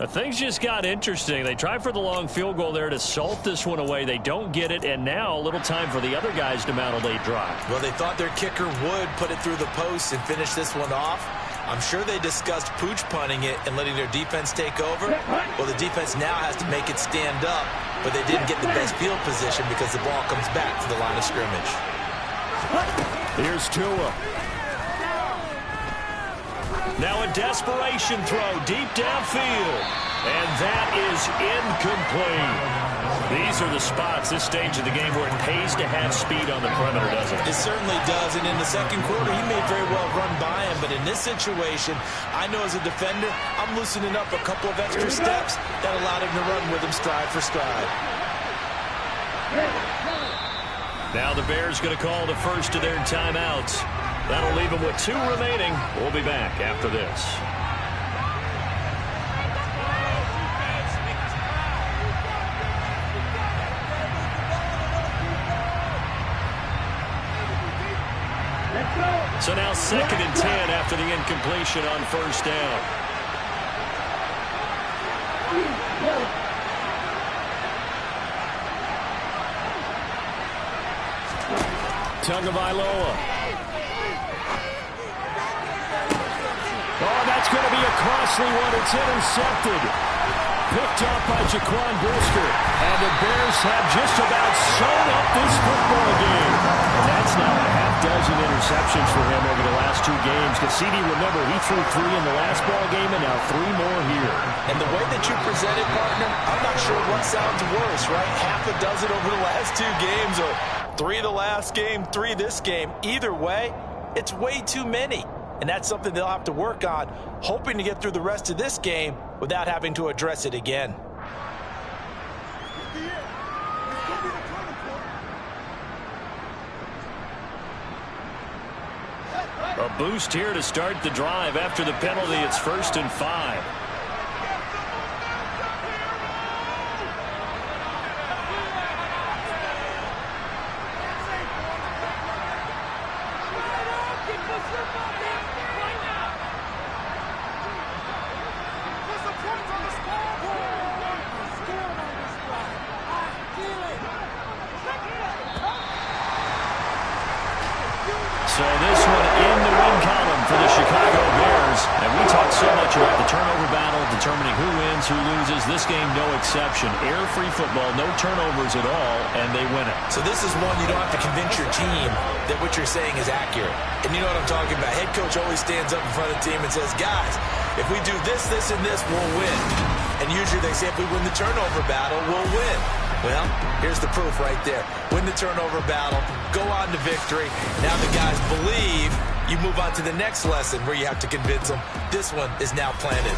Things just got interesting. They tried for the long field goal there to salt this one away. They don't get it, and now a little time for the other guys to mount a late drive. Well, they thought their kicker would put it through the post and finish this one off. I'm sure they discussed pooch punting it and letting their defense take over. Well, the defense now has to make it stand up, but they didn't get the best field position because the ball comes back to the line of scrimmage. Here's Tua. Now a desperation throw deep downfield. And that is incomplete. These are the spots, this stage of the game, where it pays to have speed on the perimeter, doesn't it? It certainly does. And in the second quarter, he may very well run by him. But in this situation, I know as a defender, I'm loosening up a couple of extra steps that allowed him to run with him stride for stride. Now the Bears going to call the first of their timeouts. That'll leave them with 2 remaining. We'll be back after this. So now 2nd and 10 after the incompletion on first down. Tagovailoa. Oh, that's going to be a costly one. It's intercepted. Picked up by Jaquan Brisker. And the Bears have just about sewn up this football game. And that's now a half-dozen interceptions for him over the last 2 games. Because CD, remember, he threw 3 in the last ball game and now 3 more here. And the way that you present it, partner, I'm not sure what sounds worse, right? Half a dozen over the last 2 games or 3 the last game, 3 this game. Either way, it's way too many. And that's something they'll have to work on, hoping to get through the rest of this game without having to address it again. A boost here to start the drive after the penalty. It's 1st and 5. So this one in the win column for the Chicago Bears. And we talked so much about the turnover battle, determining who wins, who loses. This game, no exception. Air-free football, no turnovers at all, and they win it. So this is one you don't have to convince your team that what you're saying is accurate. And you know what I'm talking about. Head coach always stands up in front of the team and says, guys, if we do this, this, and this, we'll win. And usually they say if we win the turnover battle, we'll win. Well, here's the proof right there. Win the turnover battle, go on to victory. Now the guys believe. You move on to the next lesson where you have to convince them. This one is now planted.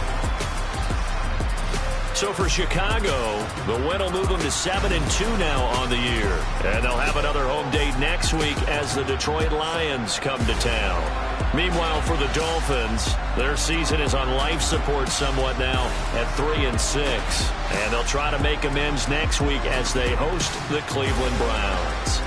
So for Chicago, the win will move them to 7-2 now on the year. And they'll have another home date next week as the Detroit Lions come to town. Meanwhile, for the Dolphins, their season is on life support somewhat now at 3-6. And they'll try to make amends next week as they host the Cleveland Browns.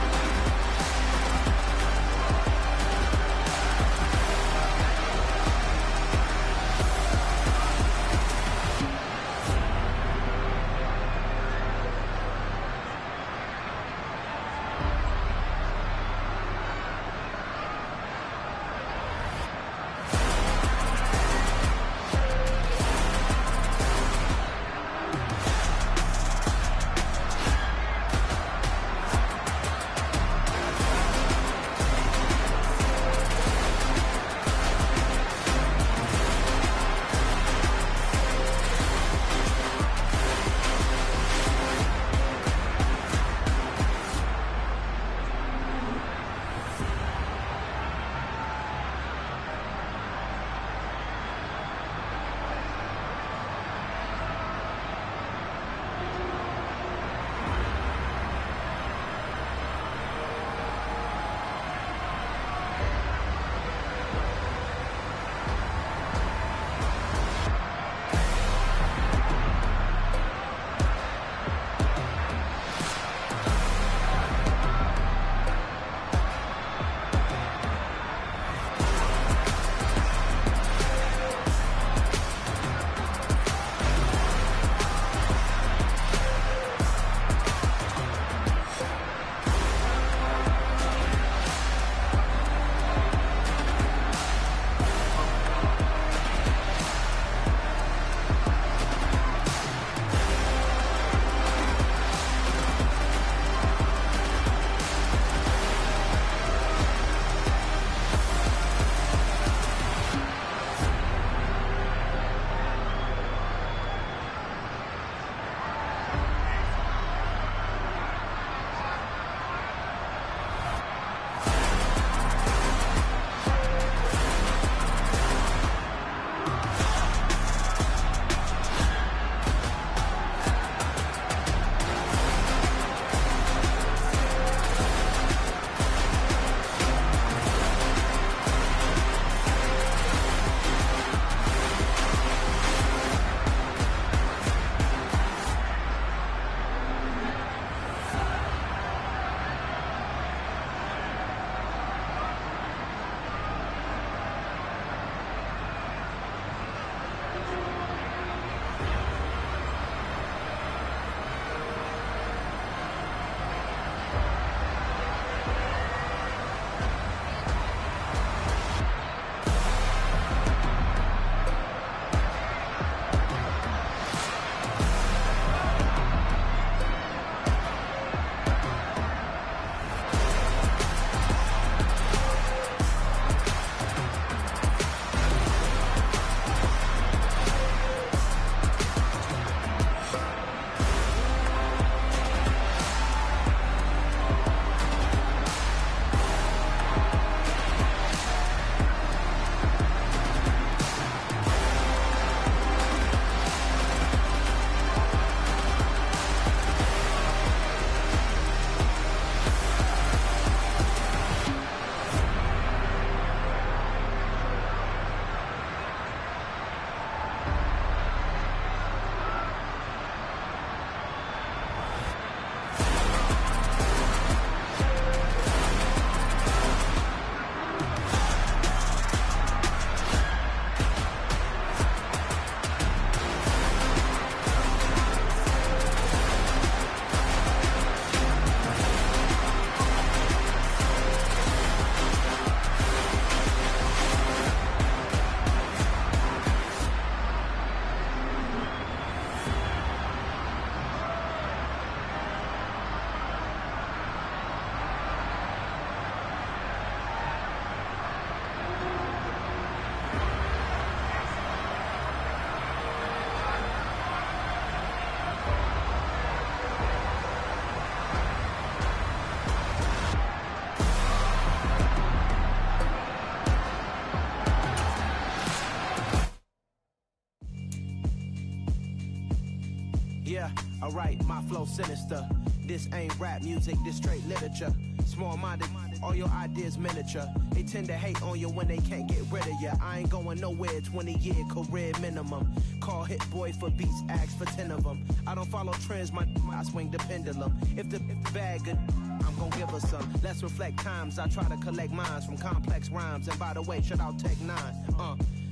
Yeah, alright, my flow sinister. This ain't rap music, this straight literature. Small-minded, all your ideas miniature. They tend to hate on you when they can't get rid of you. I ain't going nowhere, 20-year career minimum. Call Hit Boy for beats, ask for 10 of them. I don't follow trends, I swing the pendulum. If the bag good, I'm gon' give her some. Let's reflect times, I try to collect minds from complex rhymes. And by the way, shout out Tech 9.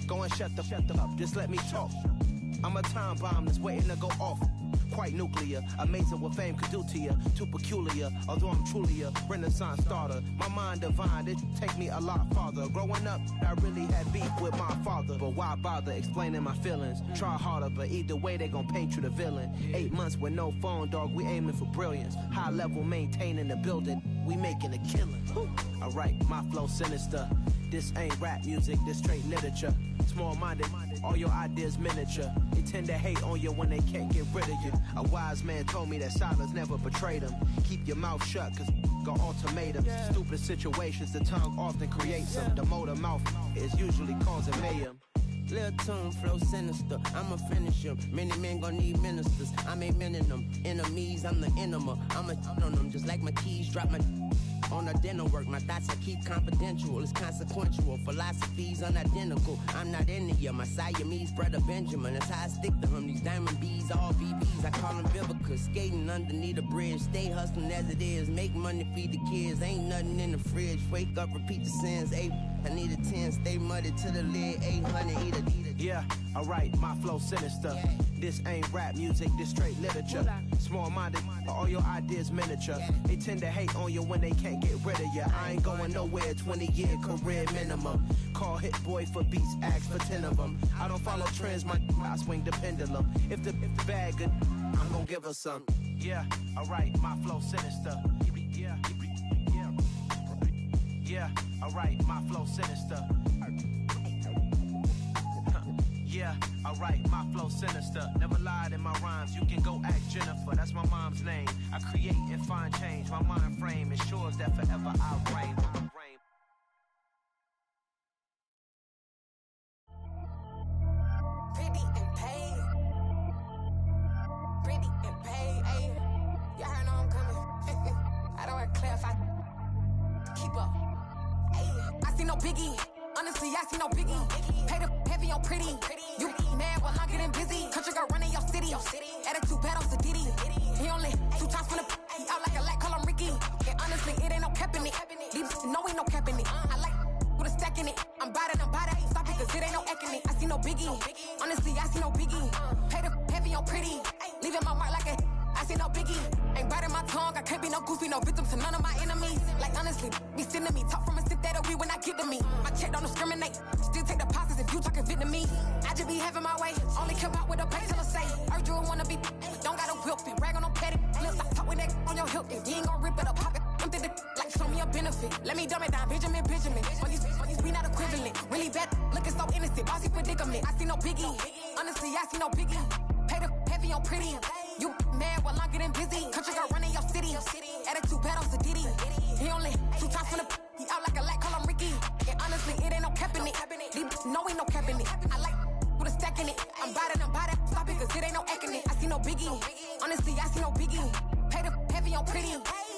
Go and shut the up, just let me talk. I'm a time bomb that's waiting to go off. Quite nuclear, amazing what fame could do to you. Too peculiar, although I'm truly a renaissance starter. My mind divine, it take me a lot farther. Growing up, I really had beef with my father. But why bother explaining my feelings? Try harder, but either way they gon' paint you the villain. 8 months with no phone, dog, we aiming for brilliance. High level maintaining the building, we making a killing. Alright, my flow sinister. This ain't rap music, this straight literature. Small-minded, all your ideas miniature. They tend to hate on you when they can't get rid of you. A wise man told me that silence never betrayed him. Keep your mouth shut, cause got ultimatums. Stupid situations, the tongue often creates them. The motor mouth is usually causing mayhem. Lil' tune, flow sinister, I'ma finish him. Many men gon' need ministers, I'm aiming them. Enemies, I'm the enema, I'ma on them. Just like my keys, drop my on a dinner work. My thoughts I keep confidential, it's consequential. Philosophies unidentical, I'm not into ya. My Siamese brother Benjamin, that's how I stick to him. These diamond bees, all BBs, I call them Vivica. Skating underneath a bridge, stay hustling as it is. Make money, feed the kids, ain't nothing in the fridge. Wake up, repeat the sins, I need a 10, stay muddy to the lid, 800, eat a. Yeah, alright, my flow sinister. This ain't rap music, this straight literature. Small-minded, all your ideas miniature. They tend to hate on you when they can't get rid of you. I ain't going nowhere, 20-year career minimum. Call Hit Boy for beats, ask for 10 of them. I don't follow trends, I swing the pendulum. If the bag good, I'm gon' give her some. Yeah, alright, my flow sinister. Yeah, alright, my flow sinister. Yeah, alright, my flow sinister. Never lied in my rhymes, you can go ask Jennifer. That's my mom's name. I create and find change. My mind frame ensures that forever I'll reign. Pretty and paid. Pretty and paid, ayy. Y'all heard I'm coming. I don't clarify. Keep up. Ayy. I see no biggie. Honestly, I see no biggie. Pay the heavy on pretty. You mad while I'm getting busy. Country girl running your city. Attitude bad on Diddy. He only 2 times from the he out like a light, call him Ricky. And honestly, it ain't no cap in it. These no ain't no cap in it. I like with a stack in it. I'm bad. Stop it, cause it ain't no eck in it. I see no biggie. Honestly, I see no biggie. Pay the heavy on pretty. Leaving my mark like a I see no biggie. Ain't biting my tongue. I can't be no goofy, no victim to none of my enemies. Like honestly, be sending me talk from a stick that'll be when I get to me. My check don't discriminate. Still take deposits if you talking Vietnamese. I just be having my way. Only come out with a pay till I say. Heard you wanna be, don't gotta whip it. Brag on no petty. Look, I talk with that on your hip. If you ain't gon' rip it up, pop it. Empty the like show me a benefit. Let me dumb it down, Benjamin. On these we not equivalent. Really bad, looking so innocent. Bossy predicament. I see no biggie. Honestly, I see no biggie. Pay the heavy on pretty. You mad while I'm getting busy. Country girl running your city. Attitude bad on Diddy. He only 2 times from the he out like a light, call him Ricky. And honestly, it ain't no cap in it. No ain't no cap in it. I like with a stack in it. I'm bad. Stop it, cause it ain't no eck in it. I see no biggie. Honestly, I see no biggie. Pay the heavy on pretty.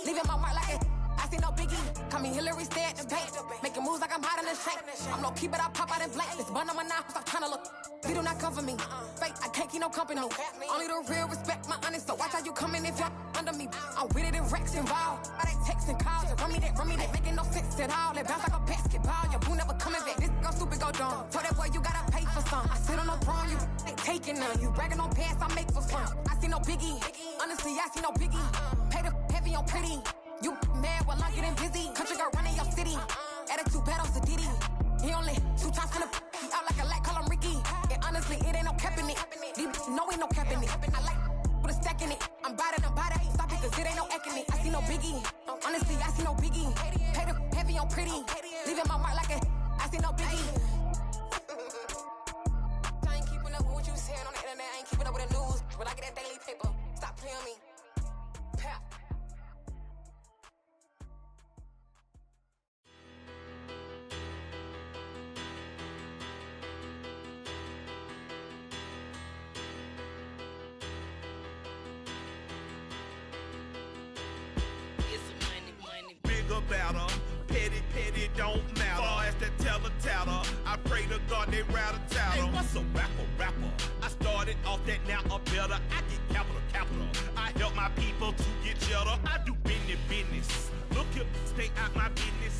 Leaving my mark like it. I see no biggie. Call me Hillary, stay at the bank. Making moves like I'm hot in the shank. I'm no key, but I pop out in blank. This bun on my knife, stop trying to look. You do not come for me. Fake, I can't keep no company. Only the real respect my honest. So watch how you coming if you're under me. I'm with it and Rex involved. I they texting calls and run me that, making no sense at all. They bounce like a basketball. Your boo never coming back. This go stupid, go dumb. Told that boy you gotta pay for some. I sit on no throne, you they taking none. You bragging on pants, I make for fun. I see no biggie. Honestly, I see no biggie. Pay the heavy on pretty. You mad while I'm getting busy. Country girl running your city. Attitude bad on Diddy. He only 2 times from the he out like a light, call him Ricky. And honestly, it ain't no cap in it. No ain't no cap in it. I like with a stack in it. I'm bad. Stop it, cause it ain't no eck in it. I see no biggie. Honestly, I see no biggie. Pay the heavy on pretty. Leaving my mark like a I see no biggie. I ain't keeping up with what you saying on the internet. I ain't keeping up with the news. But I get that daily paper. Stop playing me. Pap.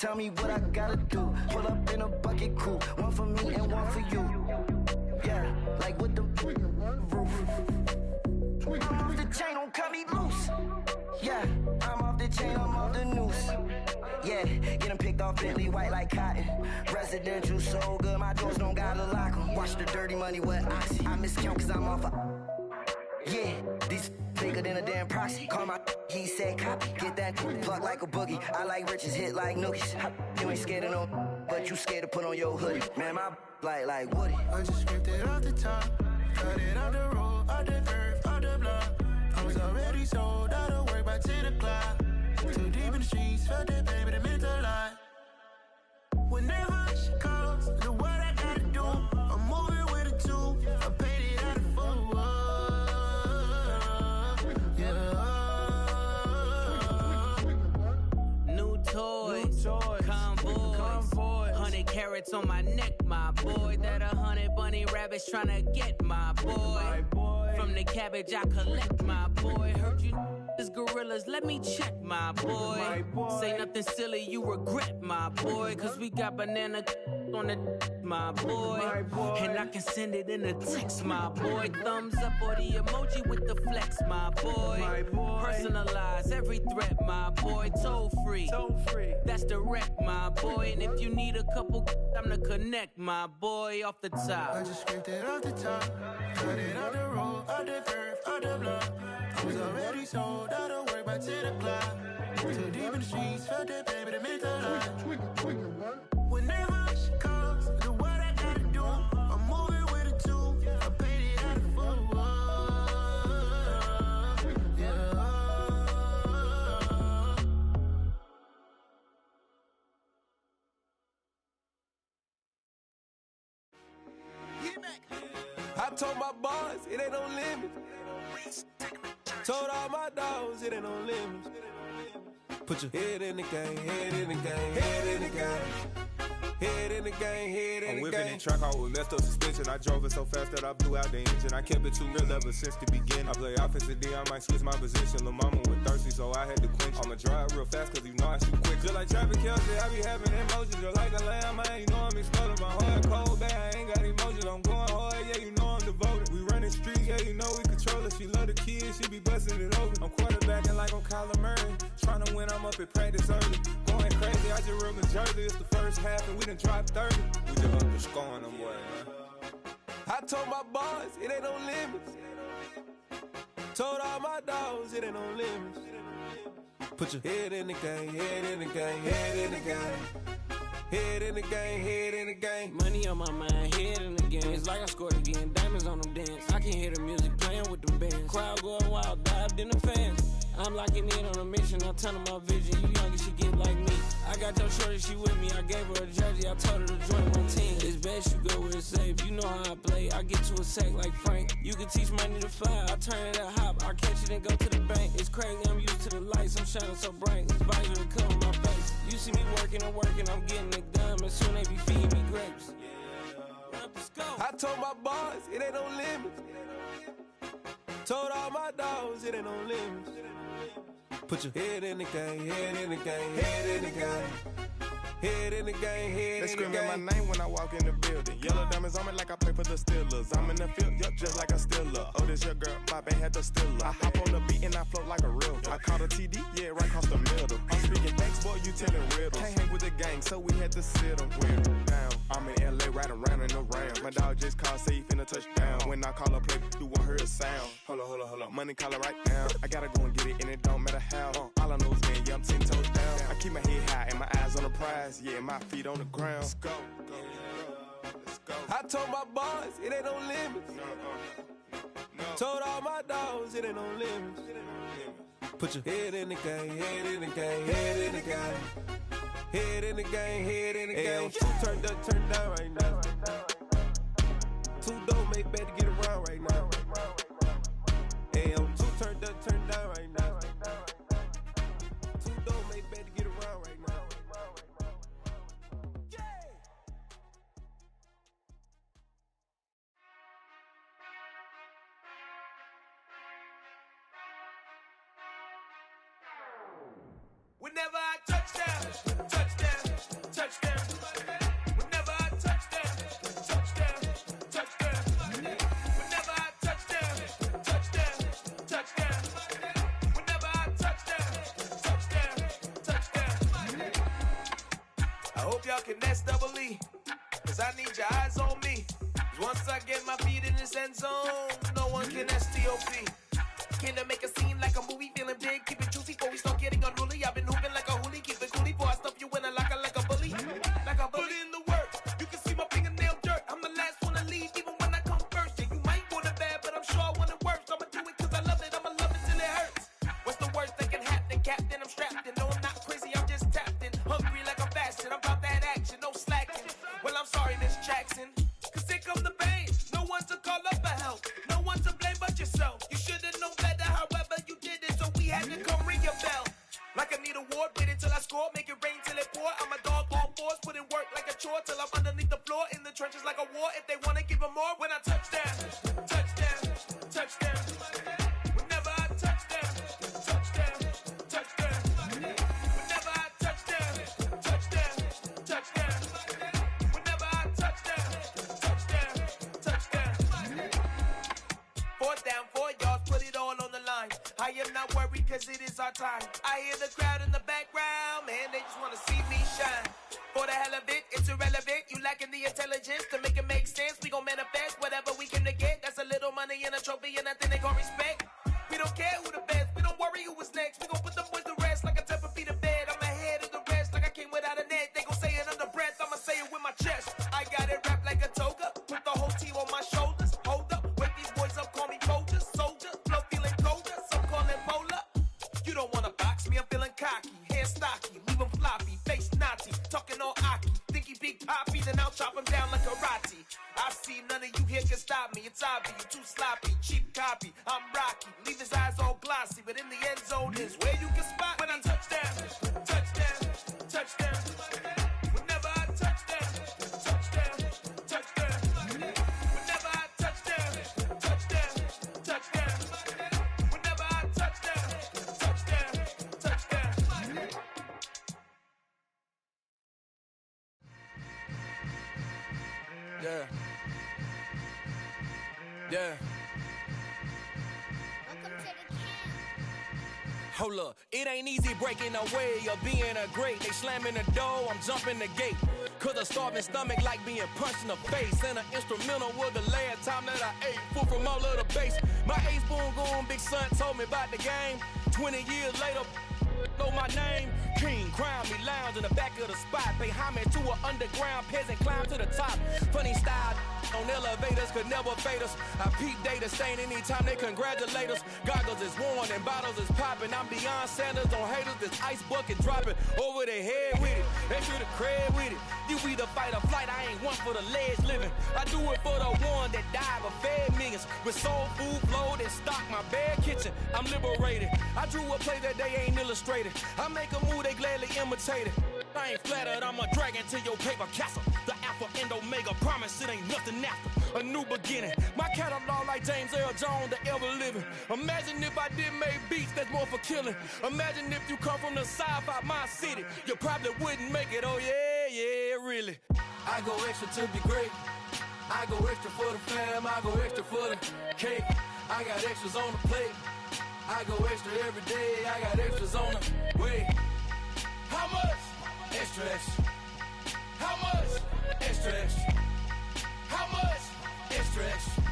Tell me what I gotta do. Pull up in a bucket crew. One for me and one for you. Yeah, like with the roof. I'm off the chain, don't cut me loose. Yeah, I'm off the chain, I'm off the noose. Yeah, getting picked off Bentley, white like cotton. Residential so good, my doors don't gotta lock 'em. Watch the dirty money with Oxy. I miscount cause I'm off yeah, these bigger than a damn proxy. Call my he said copy. Get that plug like a boogie. I like riches, hit like nookies. You ain't scared of no, but you scared to put on your hoodie. Man, my like Woody. I just scraped it off the top. Cut it off the road, off the curve, off the block. I was already sold out of work by 10 o'clock. Too deep in the streets, felt that baby, that meant a lot. Whenever she calls, do what I gotta do. I'm moving with a two. I paid it out of full. Yeah. New toys, convoy. 100 carats on my neck, my boy. That 100 bunny rabbits tryna get my boy. From the cabbage I collect, my boy. Heard you is gorillas, let me check, my boy. Say nothing silly, you regret, my boy. Cause we got banana on the my boy. And I can send it in a text, my boy. Thumbs up or the emoji with the flex, my boy. Personalize every threat, my boy. Toll free, that's direct, my boy. And if you need a couple, I'm the connect, my boy. Off the top, I just scraped it off the top. Cut it off the road, off the curve, off the block. I was already sold out of work by 10 o'clock. Too deep in the streets, felt that baby, that meant a lot. Whenever she calls, do what I gotta do. I'm moving with a two. I paid it out of full. Yeah. I told my boys it ain't no limit. Told all my dogs it ain't no limits. Put your head in the game, head in the game, head in the game. Head in the game, head in the game. I'm whipping in track out with messed up suspension. I drove it so fast that I blew out the engine. I kept it too real ever since the beginning. I play offensive D, I might switch my position. Lil' mama was thirsty, so I had to quench. I'ma drive real fast, cause you know I shoot quick. Just like traffic Kelsey, I be having emotions. Just like a lamb, man, you know I'm exploding. My heart cold, bad, I ain't got emotions. I'm going hard, yeah, you know I'm devoted. We running streets, yeah, you know we control it. She love the kids, she be busting it over. I'm quarterbacking like I'm Kyler Murray. Trying to win, I'm up at practice early. Going crazy, I just real the jersey. It's the first half and we done dropped 30. We just underscoring them, boy, man. I told my boys it ain't no limits. Told all my dogs it ain't no limits. Put your head in the game, head in the game, head in the game. Head in the game, head in the game. Money on my mind, head in the game. It's like I scored again, diamonds on them dance. I can hear the music playing with them bands. Crowd going wild, dived in the fans. I'm locking in on a mission, I'm turning my vision. You young, you should get like me. I got your shorty, she with me. I gave her a jersey, I told her to join my team. It's best you go where it's safe. You know how I play, I get to a sack like Frank. You can teach money to fly, I turn it up hop. I catch it and go to the bank. It's crazy, I'm used to the lights, I'm shining so bright. This visor to cover my face. You see me working and working, I'm getting it done. And soon they be feeding me grapes. I told my boys it ain't no limits. Told all my dogs it ain't no limits. Put your head in the game, head in the game, head in the game. Head in the game, head in the game. They screaming my name when I walk in the building. Yellow diamonds on me like I play for the Steelers. I'm in the field, yup, just like a Steeler. Oh, this your girl, my band had the Steeler. I hop on the beat and I float like a real. I caught a TD, yeah, right across the middle. I'm speaking thanks, boy, you telling riddles. Can't hang with the gang, so we had to sit them down. I'm in LA, riding around in the round. My dog just called, say he finna touch down. When I call a play, you won't hear a sound. Hold on, money call it right now. I gotta go and get it, and it don't matter how. All I know is, man, yeah, I'm 10 toes down. I keep my head high and my eyes on the prize. Yeah, my feet on the ground. Let's go. Let's go. I told my boys it ain't no limits. No. Told all my dogs it ain't no limits. Put your head in the game, head in the game, head in the game. Head in the game, head in the game. Two turned up, turned down right now. Two dope make better get around right now. Two turned up, turned down right now. Two dope make better get around right now. Whenever I touch down, y'all can S-double-E. Cause I need your eyes on me. Cause once I get my feet in this end zone, no one can S-T-O-P. Can I make a scene like a movie, feeling big, keep it juicy before we start getting unruly. I've been hooping like a hoolie, keep it coolie before I stuff you in a locker like a bully. Like a bully. Put in the work, you can see my fingernail dirt. I'm the last one to leave, even when I come first. Yeah, you might want it bad, but I'm sure I want it worse. I'ma do it cause I love it, I'ma love it till it hurts. What's the worst that can happen, Captain? I'm strapped in, no I'm not crazy, I'm just tapped in. Hungry like I'm fasting, I'm about that action, no slacking. Well, I'm sorry, Miss Jackson, cause here come the pain. No one to call up for help, no one to blame but yourself. You should've known better, however you did it, so we had to come ring your bell. Like I need a award, wait until I score, make it rain till it pour. I'm a dog on fours, put in work like a chore till I'm underneath the floor, in the trenches like a war. If they wanna give them more, when I touch down, touchdown, touchdown. Whenever I touch down, touchdown, touchdown. Whenever I touch down, touchdown, touchdown. Whenever I touch down, touchdown, touchdown. 4th down, 4 yards, put it all on the line. I am not worried cause it is our time. I hear the crowd in the background, man, they just wanna see me shine. For the hell of it, it's irrelevant. You lacking the intelligence to make it make sense. We gon' manifest whatever we can to get. That's a little money and a trophy and nothing they call respect. We don't care who the best, we don't worry who was next. We gon' put the boys to rest like a temper feet of bed. I'm ahead of the rest like I came without a net. They gon' say it under breath, I'ma say it with my chest. I got it wrapped like a toga, put the whole team on my shoulders. Hold up, wake these boys up, call me Folger, soldier. Flow feeling colder, some call it polar. You don't wanna box me, I'm feeling cocky. Hair stocky, leave him floppy, face naughty. Talking all aki, think he big poppy, then I'll chop him down like karate. I see none of you here can stop me. It's obvious, you too sloppy, cheap copy. I'm Rocky, leave his eyes all glossy, but in the end zone is where you can spot when I touch down, touchdown, touchdown. Whenever I touch down, touchdown, touchdown. Whenever I touch down, touchdown, touchdown. Whenever I touch down, touchdown, touchdown. Yeah. Yeah. Hold up, it ain't easy breaking away or being a great. They slamming the door, I'm jumping the gate. Cause a starving stomach like being punched in the face. And an instrumental was the last time that I ate food from all of the bass. My ace boom goon big son told me about the game. 20 years later, know my name. King, crown me, lounge in the back of the spot. Pay homage to an underground peasant, climb to the top. Funny style on elevators could never fade us. I peep data stain anytime they congratulate us. Goggles is worn and bottles is popping. I'm beyond Sanders on haters. This ice bucket dropping over their head with it. They should have cred with it. You either fight or flight. I ain't one for the ledge living. I do it for the one that died but fed millions. With soul food flowed and stock my bad kitchen. I'm liberated. I drew a play that they ain't illustrated. I make a move they gladly imitate it. I ain't flattered, I'm a dragon to your paper castle. The Alpha and Omega, promise it ain't nothing after. A new beginning. My catalog like James Earl Jones, the ever living. Imagine if I did make beats that's more for killing. Imagine if you come from the sci-fi my city. You probably wouldn't make it, oh yeah, yeah, really. I go extra to be great. I go extra for the fam, I go extra for the cake. I got extras on the plate. I go extra every day, I got extras on the way. How much? Extra, extra. How much? Extra, extra. How much? Extra, extra.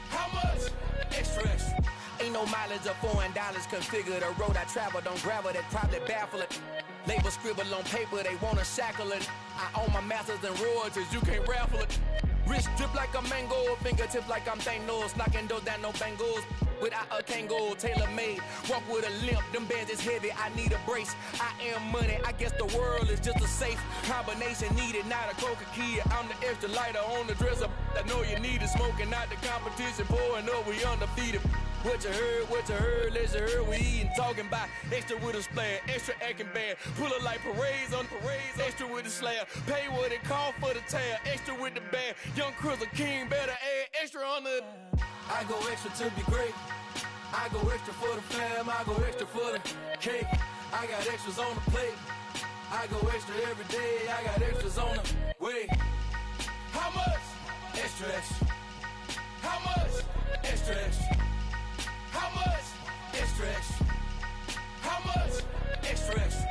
How much? Extra, extra. Ain't no mileage of $4 configure the road I travel. Don't gravel that probably baffle it. Label scribble on paper, they wanna shackle it. I own my masters and royalties, you can't raffle it. Wrist drip like a mango, fingertips like I'm Thanos. Knocking those down, no bangles. Without a Kango, tailor-made. Walk with a limp, them bands is heavy, I need a brace. I am money, I guess the world is just a safe combination needed, not a coca key. I'm the extra lighter on the dresser. I know you need it, smoking out the competition, pouring up, we undefeated. What you heard, let's hear we eating, talking about extra with a splash, extra acting bad. Pull it like parades on parades, extra with the slab. Pay what it cost for the tab, extra with the band. Young Cruz, a king, better add extra on the. I go extra to be great. I go extra for the fam, I go extra for the cake. I got extras on the plate. I go extra every day, I got extras on the way. How much? Extra, extra. How much? Extra, extra. How much? Extra, extra. How much? Extra, extra.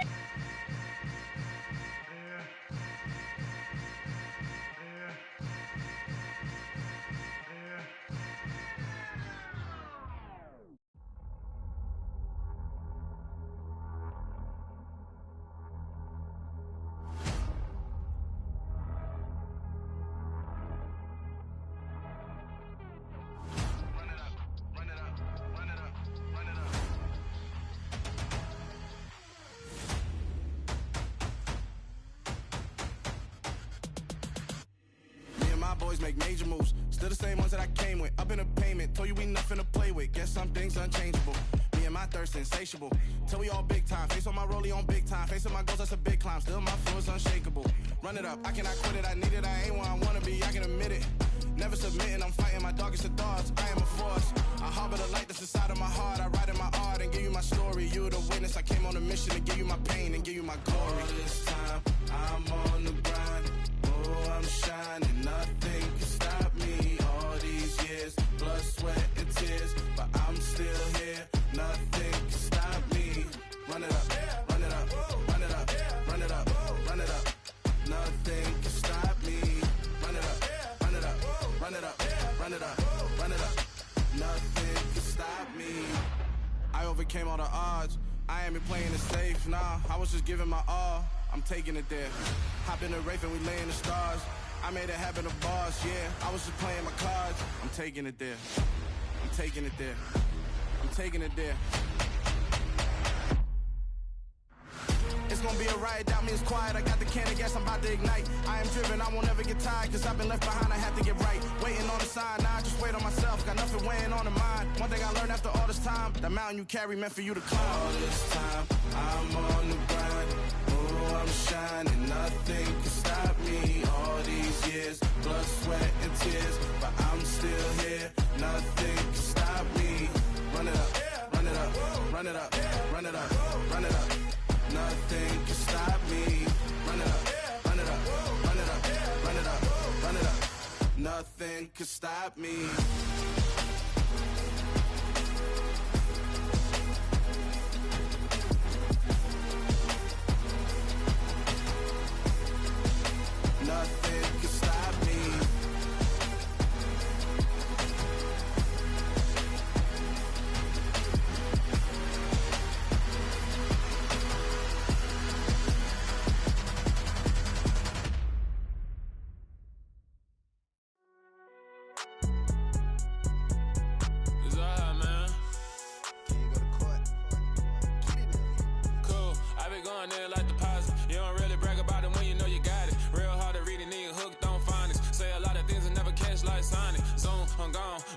boys make major moves. Still the same ones that I came with. Up in a payment, told you we nothing to play with. Guess some things unchangeable. Me and my thirst insatiable. Till we all big time. Face on my rollie on big time. Facing my goals, that's a big climb. Still my flow is unshakable. Run it up, I cannot quit it. I need it, I ain't where I wanna be, I can admit it. Never submitting, I'm fighting my darkest of thoughts. I am a force. I harbor the light that's inside of my heart. I write in my art and give you my story. You the witness. I came on a mission to give you my pain and give you my glory. All this time, I'm on the grind. Oh, I'm shining. Nothing can stop me. All these years, blood, sweat, and tears. But I'm still here. Nothing can stop me. Run it up, run it up, run it up, run it up, run it up. Nothing can stop me. Run it up, run it up, run it up, run it up, run it up. Nothing can stop me. I overcame all the odds. I ain't been playing it safe, nah. I was just giving my all. I'm taking it there. Hop in the Wraith and we lay in the stars. I made it happen to boss, yeah. I was just playing my cards. I'm taking it there. I'm taking it there. I'm taking it there. It's gonna be a riot, doubt me it's quiet. I got the can of gas, I'm about to ignite. I am driven, I won't ever get tired, cause I've been left behind, I have to get right. Waiting on the sign, now I just wait on myself. Got nothing weighing on the mind. One thing I learned after all this time, that mountain you carry meant for you to climb. All this time, I'm on the grind. Oh, I'm shining, nothing can stop me. All these years, blood, sweat, and tears. But I'm still here, nothing can stop me. Run it up, run it up, run it up, run it up, run it up. Nothing can stop me. Run it up, run it up, run it up, run it up, run it up. Nothing can stop me. Nothing can stop me.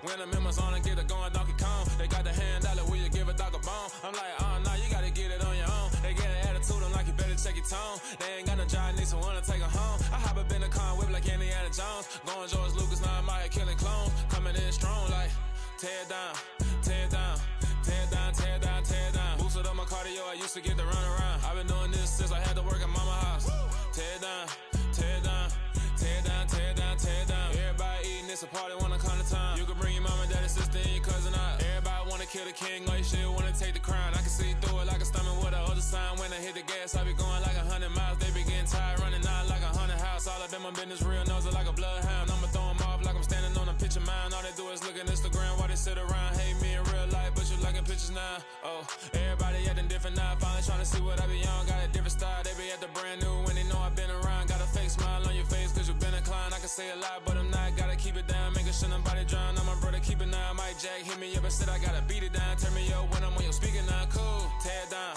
When I'm in my zone and get it going Donkey Kong. They got the hand dollar, will you give a dog a bone? I'm like, oh no, you gotta get it on your own. They get an attitude, I'm like, you better check your tone. They ain't got no job, need someone to take her home. I hop up in the car, whip like Indiana Jones. Going George Lucas, now I'm out here killing clones. Coming in strong like, tear down, tear down, tear down, tear down, tear down. Boosted up my cardio, I used to get to run around. I've been doing this since I had to work at mama house. Tear down, tear down, tear down, tear down, tear down. Everybody eating, it's a party, wanna come to time. You can bring your mama, daddy, sister, and your cousin out. Everybody wanna kill the king, or you shit wanna take the crown. I can see through it like a stomach with a other sign. When I hit the gas, I be going like 100 miles. They be getting tired, running out like 100 house. All up in my business, real nose like a bloodhound. I'ma throw them off like I'm standing on a picture mound. All they do is look at Instagram while they sit around. Hate me in real life, but you liking pictures now. Oh, everybody acting different now. Finally trying to see what I be on. Got a different style, they be at the brand new when they know I've been around. Got a fake smile on your face, cause you been inclined. I can say a lot, but I'm not. Gotta keep it down, making sure nobody drown. I'm my brother, keep it now. Mike Jack hit me up and said I gotta beat it down. Turn me up when I'm on your speaker now. Cool, tear down,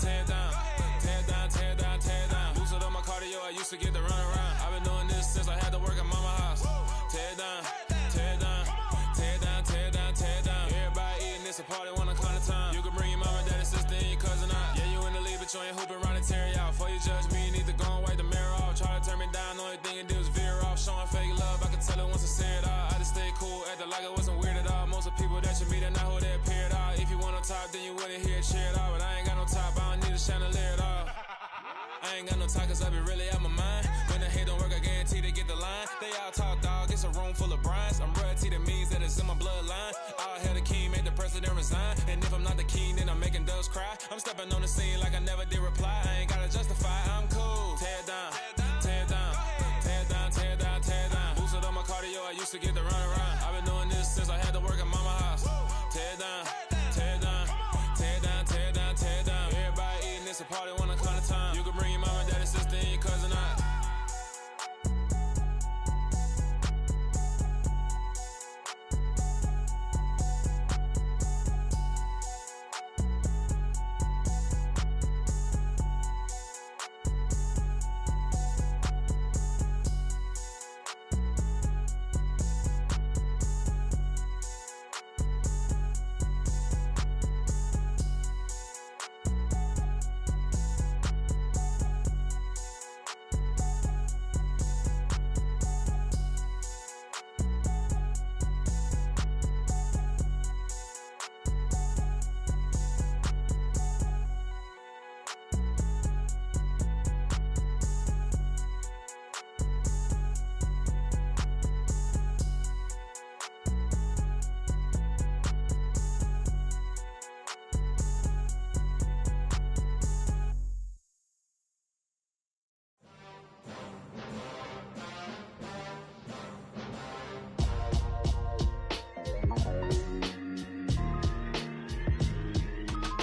tear down, tear down, tear down, tear down. Boosted up my cardio, I used to get to run around. I've been doing this since I had to work at mama house. Tear down, tear down, tear down, tear down, tear down. Everybody eating, it's a party, wanna come to time. You can bring your mama, daddy, sister, and your cousin out. Yeah, you in the lead, but you ain't hooping around and tear you out. Before you judge me, you need to go and wipe the mirror off. Try to turn me down, only thing you do is veer off. Showing fake love, I can tell it once I say it all. I just stay cool, acting like it wasn't weird at all. Most of the people that you meet are not who they appear at all. If you want on top, then you wouldn't hear it cheer at all. But I ain't got no top, I don't need a chandelier at all. I ain't got no talk, cause I be really out my mind. When the hate don't work, I guarantee they get the line. They all talk, dog, it's a room full of brinds. I'm royalty, that means that it's in my bloodline. All hell the king, made the president resign. And if I'm not the king, then I'm making doves cry. I'm stepping on the scene like I never did reply. I ain't gotta justify, I'm cool. Tear down, tear down, tear down, tear down, tear down. Boosted up my cardio, I used to get to run around. I've been doing this since I had to work at mama house. Tear down, tear down, tear down, tear down, tear down. Everybody eating, it's a party, wanna come to time. You can bring your mama, daddy, sister, and your cousin out.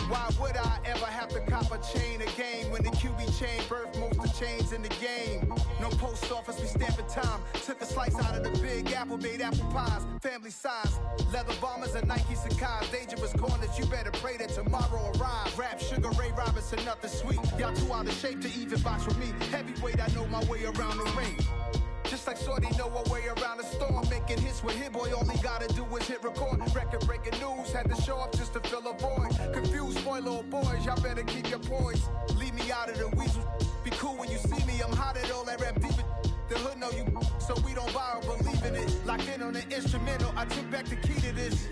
Why would I ever have to cop a chain again when the QB chain birthed most of chains in the game? No post office, we stamping time. Took a slice out of the big apple, made apple pies, family size. Leather bombers and Nike Sacai's. Dangerous corners, you better pray that tomorrow arrives. Rap, Sugar Ray Robinson, nothing sweet. Y'all too out of shape to even box with me. Heavyweight, I know my way around the ring. Just like Shorty know her way around the storm. Making hits with Hit Boy, all he gotta do is hit record. Record breaking news, had to show up just to fill a void. Confused boy, little boys, y'all better keep your poise. Leave me out of the weasel. Be cool when you see me, I'm hot at all that rap deep. The hood know you, so we don't borrow, believe in it. Locked in on the instrumental, I took back the key to this.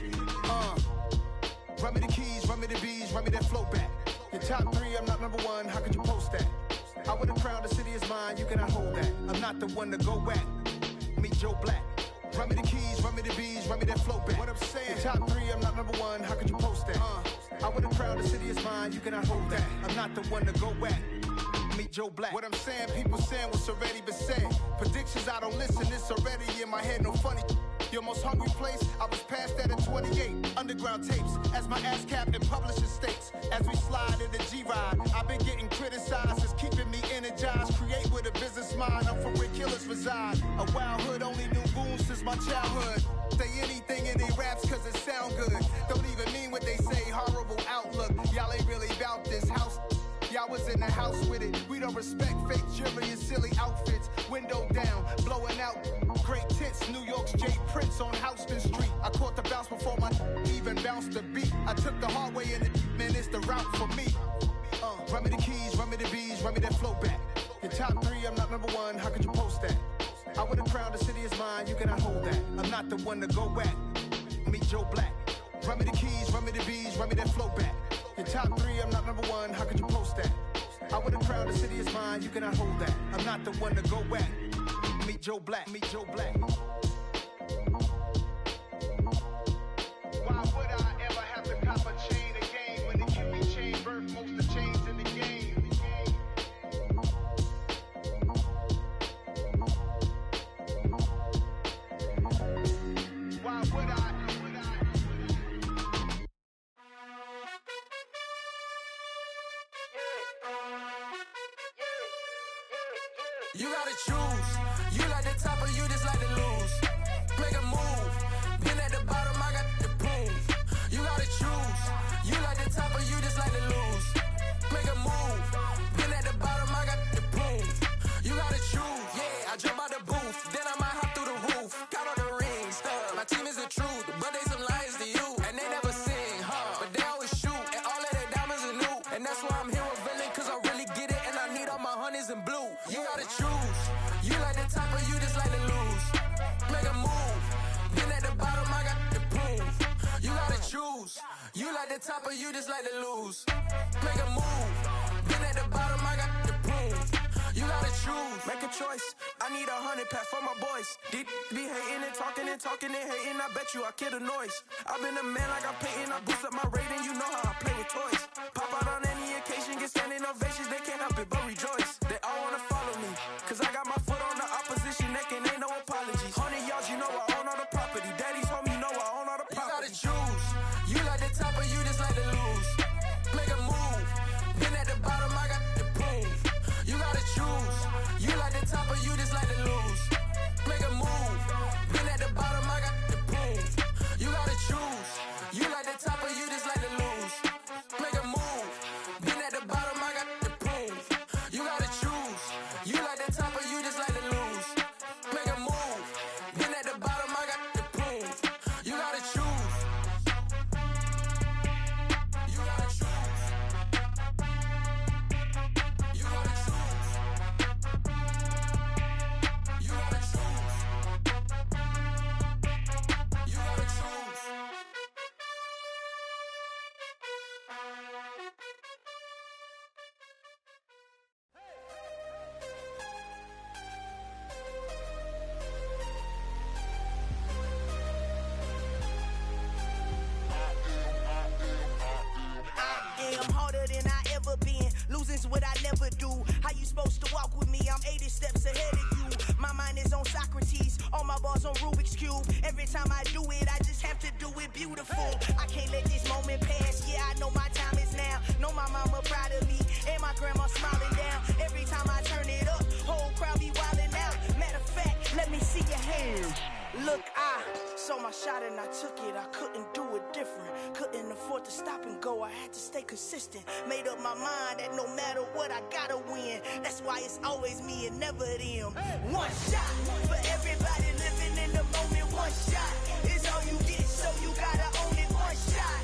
Run me the keys, run me the bees, run me that flow back. Your top 3, I'm not number 1, how could you post that? I would've crowned the city is mine, you cannot hold that. I'm not the one to go back. Meet Joe Black. Run me the keys, run me the bees, run me that flow back. What I'm saying, your top 3, I'm not number 1, how could you post that? I would've crowned the city is mine, you cannot hold that. I'm not the one to go back. Meet Joe Black. What I'm saying, people saying what's already been said. Predictions, I don't listen, it's already in my head, no funny. Your most hungry place, I was past that at 28. Underground tapes, as my ass cap and publishing states. As we slide in the G-Ride, I've been getting criticized, it's keeping me energized. Create with a business mind, I'm from where killers reside. A wild hood, only knew goons since my childhood. Say anything in they raps cause it sound good. Don't even mean what they say, horrible outlook. Y'all ain't really about this house. Y'all was in the house with it. We don't respect fake jewelry and silly outfits. Window down, blowing out great tits. New York's J. Prince on Houston Street. I caught the bounce before my even bounced the beat. I took the hard way in it, man, it's the route for me. Run me the keys, run me the bees, run me that flow back. Your top 3, I'm not number 1, how could you post that? I would've crowned the city is mine, you cannot hold that. I'm not the one to go back. Meet Joe Black. Run me the keys, run me the bees, run me that flow back. Your top 3, I'm not number 1, how could you post that? I would've crowned the city is mine, you cannot hold that. I'm not the one to go back. Meet Joe Black, meet Joe Black. Why would I ever have to cop a chain again when the QB chain birthed most of chains in the game? Why would I? You gotta choose. You like the top or you just like to lose. Make a move. Been at the bottom, I got the proof. You gotta choose. You like the top or you just like to lose. Make a move. Been at the bottom, I got the proof. You gotta choose. Yeah, I jump out the booth. Then I might hop through the roof. Count all the rings. My team is the truth, but they some liars to you. And they never sing, but they always shoot. And all of their diamonds are new. And that's why I'm here with villain, cause I really get it. And I need all my honeys in blue. You gotta choose. You like the top or you just like to lose. Make a move. Been at the bottom, I got the proof. You gotta choose. You like the top or you just like to lose. Make a move. Been at the bottom, I got the proof. You gotta choose. Make a choice. I need 100 pack for my boys. Deep be hating and talking and hating. I bet you I kill the noise. I've been a man like I'm painting. I boost up my rating. You know how I play with toys. Pop out on any occasion, get standing ovations. They can't help it but rejoice. They all wanna follow me, cause I got my foot on the opposition neck and ain't no apologies. 100 yards, you know I own all the property. Daddy's home, you know I own all the property. You gotta choose. You like the top or you just like to lose. Make a move. Been at the bottom, I got the proof. You gotta choose. You like the top or you just like to lose. Make a move. Been at the bottom, I got the proof. You gotta choose. You like the top or you just like to lose. Make a move. Been at the bottom, I got the proof. You gotta choose. You like the top or you just like to lose. Make a move. Been at the bottom, I got the proof. You gotta choose. You gotta choose. You gotta choose. You gotta choose. You gotta choose. I'm harder than I ever been. Losing's what I never do. How you supposed to walk with me? I'm 80 steps ahead of you. My mind is on Socrates. All my bars on Rubik's Cube. Every time I do it, I just have to do it beautiful. I can't let this moment pass. Yeah, I know my time is now. game. Look, I saw my shot and I took it. I couldn't do it different. Couldn't afford to stop and go. I had to stay consistent. Made up my mind that no matter what, I gotta win. That's why it's always me and never them. One shot for everybody living in the moment. One shot is all you get, so you gotta own it. One shot.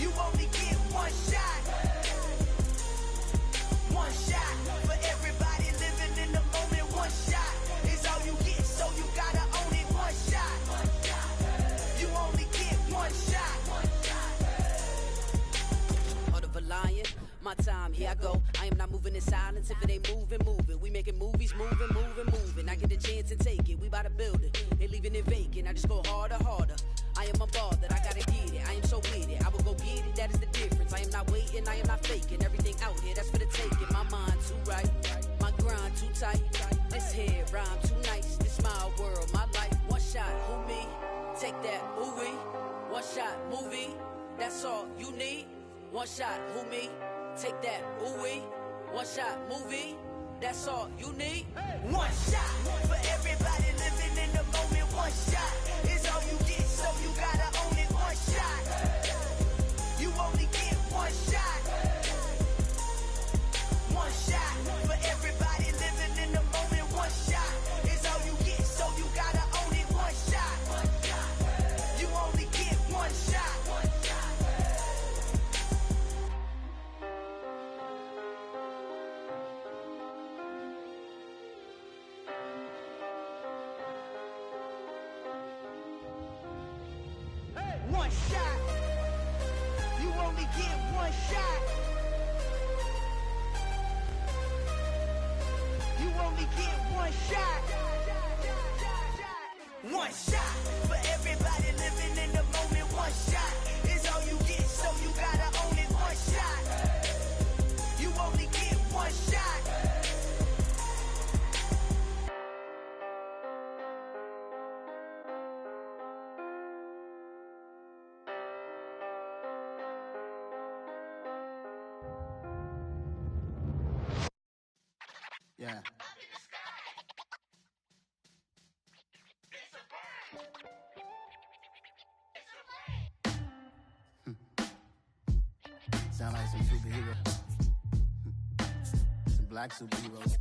You only get one shot. One shot for everybody living in the moment. One shot is all you get, so you gotta own it. One shot. You only get one shot. Heart of a lion, my time, here I go. I am not moving in silence. If it ain't moving, moving. We making movies, moving. I get the chance to take it. We bout to build it. They leaving it vacant. I just go harder. I am unbothered, I gotta get it. I am so with it. I will go get it, that is the difference. I am not waiting, I am not faking. Everything out here, that's for the taking. My mind too right, my grind too tight. This head rhyme too nice. This my world, my life. One shot, who me? Take that, ooh-wee. One shot, movie. That's all you need. One shot, who me? Take that, ooh-wee. One shot, movie. That's all you need. One shot for everybody living in the moment. One shot is all you get, so you gotta own it. One shot. You only get one shot. One shot for everybody living in the moment. One shot is all you get, so you gotta own it. One shot. You only get one shot. One shot. You only get one shot. You only get one shot. One shot for everybody living in the moment. One shot is all you get, so you gotta own it. One shot. You only get one shot. Yeah. Sound like some superheroes. Some black superheroes.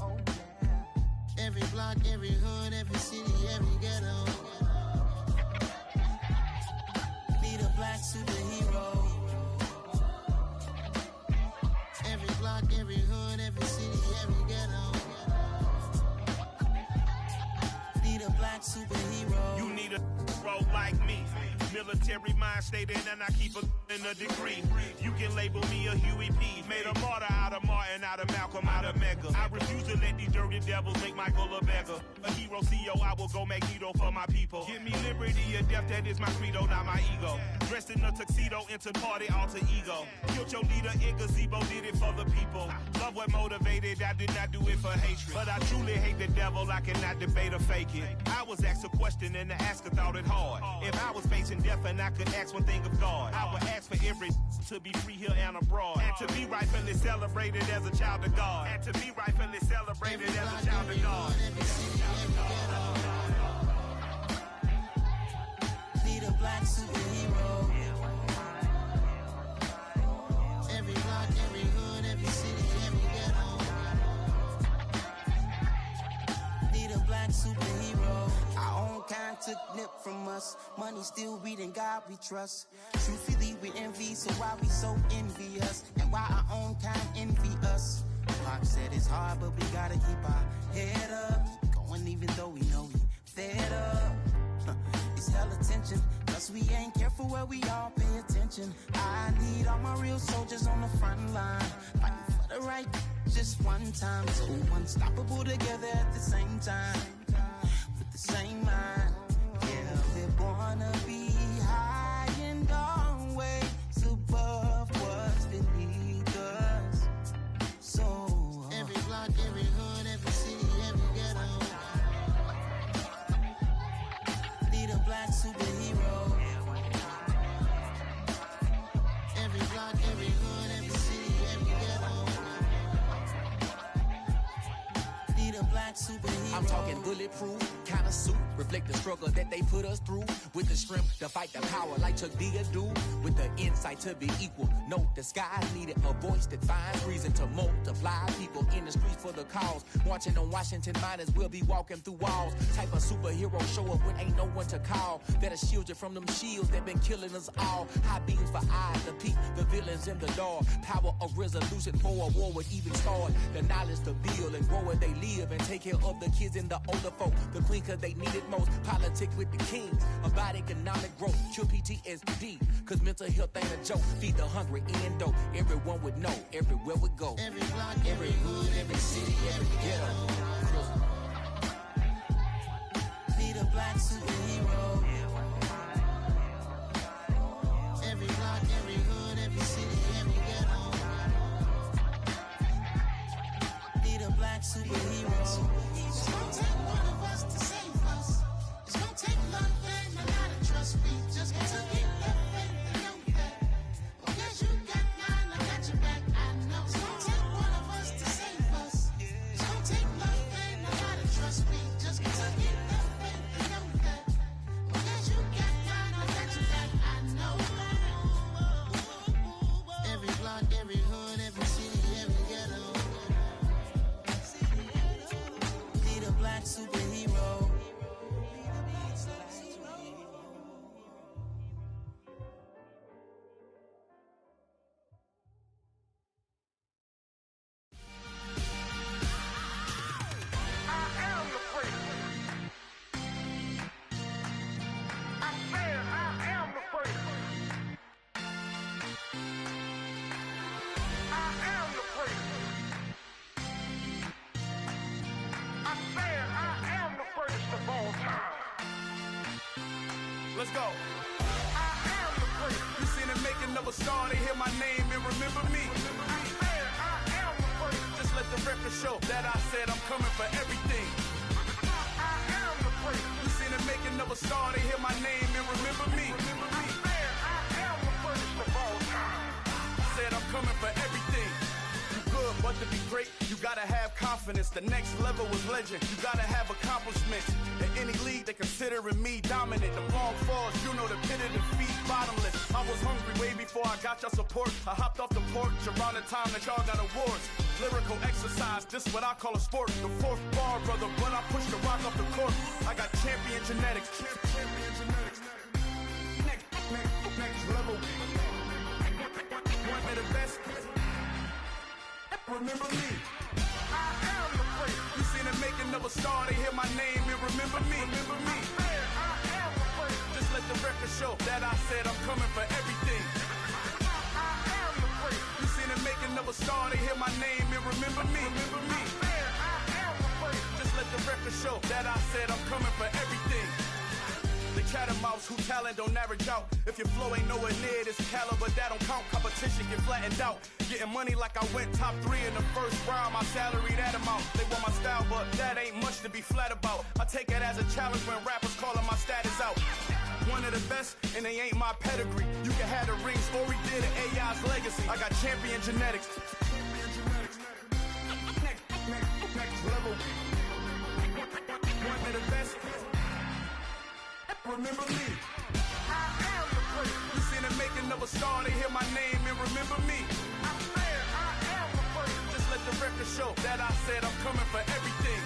Oh, yeah. Every block, every hood, every city, every ghetto. Need a black superhero. Every block, every hood, every city, every ghetto. Need a black superhero. You need a hero like me. Military mind stated, and I keep a in a degree. You can label me a Huey P. Made a martyr out of Martin, out of Malcolm, out of Mega. I refuse to let these dirty devils make Michael a beggar. A hero CEO, I will go Magneto for my people. Give me liberty or death, that is my credo, not my ego. Dressed in a tuxedo, into party, alter ego. Killed your leader in gazebo, did it for the people. Love what motivated, I did not do it for hatred. But I truly hate the devil, I cannot debate or fake it. I was asked a question and the asker thought it hard. If I was facing death and I could ask one thing of God, I would ask for every to be free here and abroad. And to be rightfully celebrated as a child of God. And to be rightfully celebrated as a child of God. Need a black superhero. Every block, every hood, every city, every ghetto. Need a black superhero. Our own kind took nip from us. Money still reading God we trust. Truthfully we envy, so why we so envious? And why our own kind envy us? Pop said it's hard, but we gotta keep our head up. Going even though we know we fed up. It's hella tension, cause we ain't careful where we all pay attention. I need all my real soldiers on the front line, fighting for the right just one time. So unstoppable together at the same time, with the same mind. Yeah, we're born to be high and always above what's beneath us. So every block, every hood, every city, every ghetto. Need a black superhero. Every block, every hood, every city, every ghetto. and bulletproof kind of suit. Reflect the struggle that they put us through. With the strength to fight the power like Chuck D do. With the insight to be equal. Note the skies needed a voice that finds reason to multiply. People in the streets for the cause. Marching on Washington miners will be walking through walls. Type of superhero show up when ain't no one to call. That'll shield you from them shields that been killing us all. High beams for eyes to peep the villains in the dark. Power of resolution for a war would even start. The knowledge to build and grow where they live and take care of the kids and the older folk. The queen cause they need it most. Politic with the kings. About economic growth. Cure PTSD. Cause mental health ain't a joke. Feed the hungry and dope. Everyone would know. Everywhere we go. Every block, every hood, every city, every ghetto. Need a black superhero. Every block, every hood, every city, every ghetto. Need a black superhero. It's gonna take one of us to save us. It's gonna take love and a lot of trust. We just got to keep that faith and know that. Because you got mine, I got your back. I know. It's gonna take one of us to save us. It's gonna take love and a lot of trust. We just got to keep that faith and know that. Because you got mine, I got your back. I know. Every block, every hood, every city, every ghetto. Need a black superhero. Let's go. You seen the making of a star, they hear my name and remember me. Just let the record show that I said I'm coming for everything. You seen the making of a star, they hear my name and remember me. Said I'm coming for everything. Good, but to be great, you gotta have confidence. The next level was legend. You gotta have accomplishments. In any league, they considering me dominant. The long falls, you know the pit of defeat, bottomless. I was hungry way before I got your support. I hopped off the porch around the time that y'all got awards. Lyrical exercise, this what I call a sport. The fourth bar, brother, when I push the rock off the court. I got champion genetics. Champion genetics. Next level. One of the best. Remember me. I am the first. You seen the making of a star, they hear my name and remember me. Remember me. I am the first. Just let the record show that I said I'm coming for everything. I am the first. You seen the making of a star, they hear my name and remember me. Remember me. I am the first. Just let the record show that I said I'm coming for everything. The cat and mouse who talent don't average out. If your flow ain't nowhere near this caliber, that don't count. Competition get flattened out. Getting money like I went top 3 in the first round. My salary that amount. They want my style, but that ain't much to be flat about. I take it as a challenge when rappers calling my status out. One of the best, and they ain't my pedigree. You can have the rings, or we did it, AI's legacy. I got champion genetics. Next level. One of the best. Remember me. I am the first. You seen the making of a star, they hear my name and remember me. I am the first. Just let the record show that I said I'm coming for everything.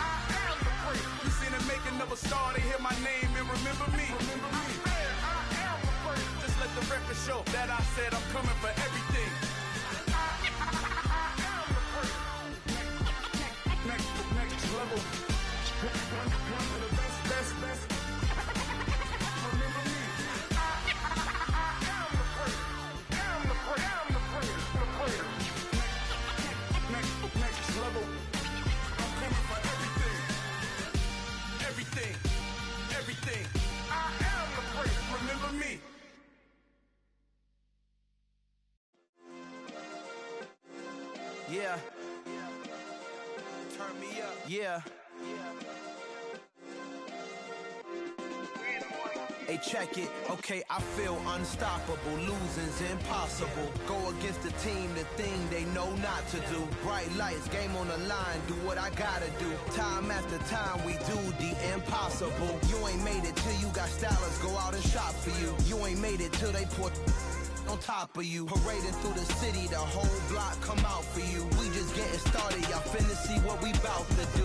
I am the first. You seen the making of a star, they hear my name and remember me. Remember me. I am the first. Just let the record show that I said I'm coming for everything. I am the first. Next level. One of the best. Remember me. I am the first. I'm the first. Next level. I'm coming for everything. I am the first. Remember me. Yeah. Turn me up. Yeah. Hey, check it, okay, I feel unstoppable. Losing's impossible. Go against the team, the thing they know not to do. Bright lights, game on the line, do what I gotta do. Time after time, we do the impossible. You ain't made it till you got stylists go out and shop for you. You ain't made it till they pour on top of you. Parading through the city, the whole block come out for you. We just getting started, y'all finna see what we bout to do.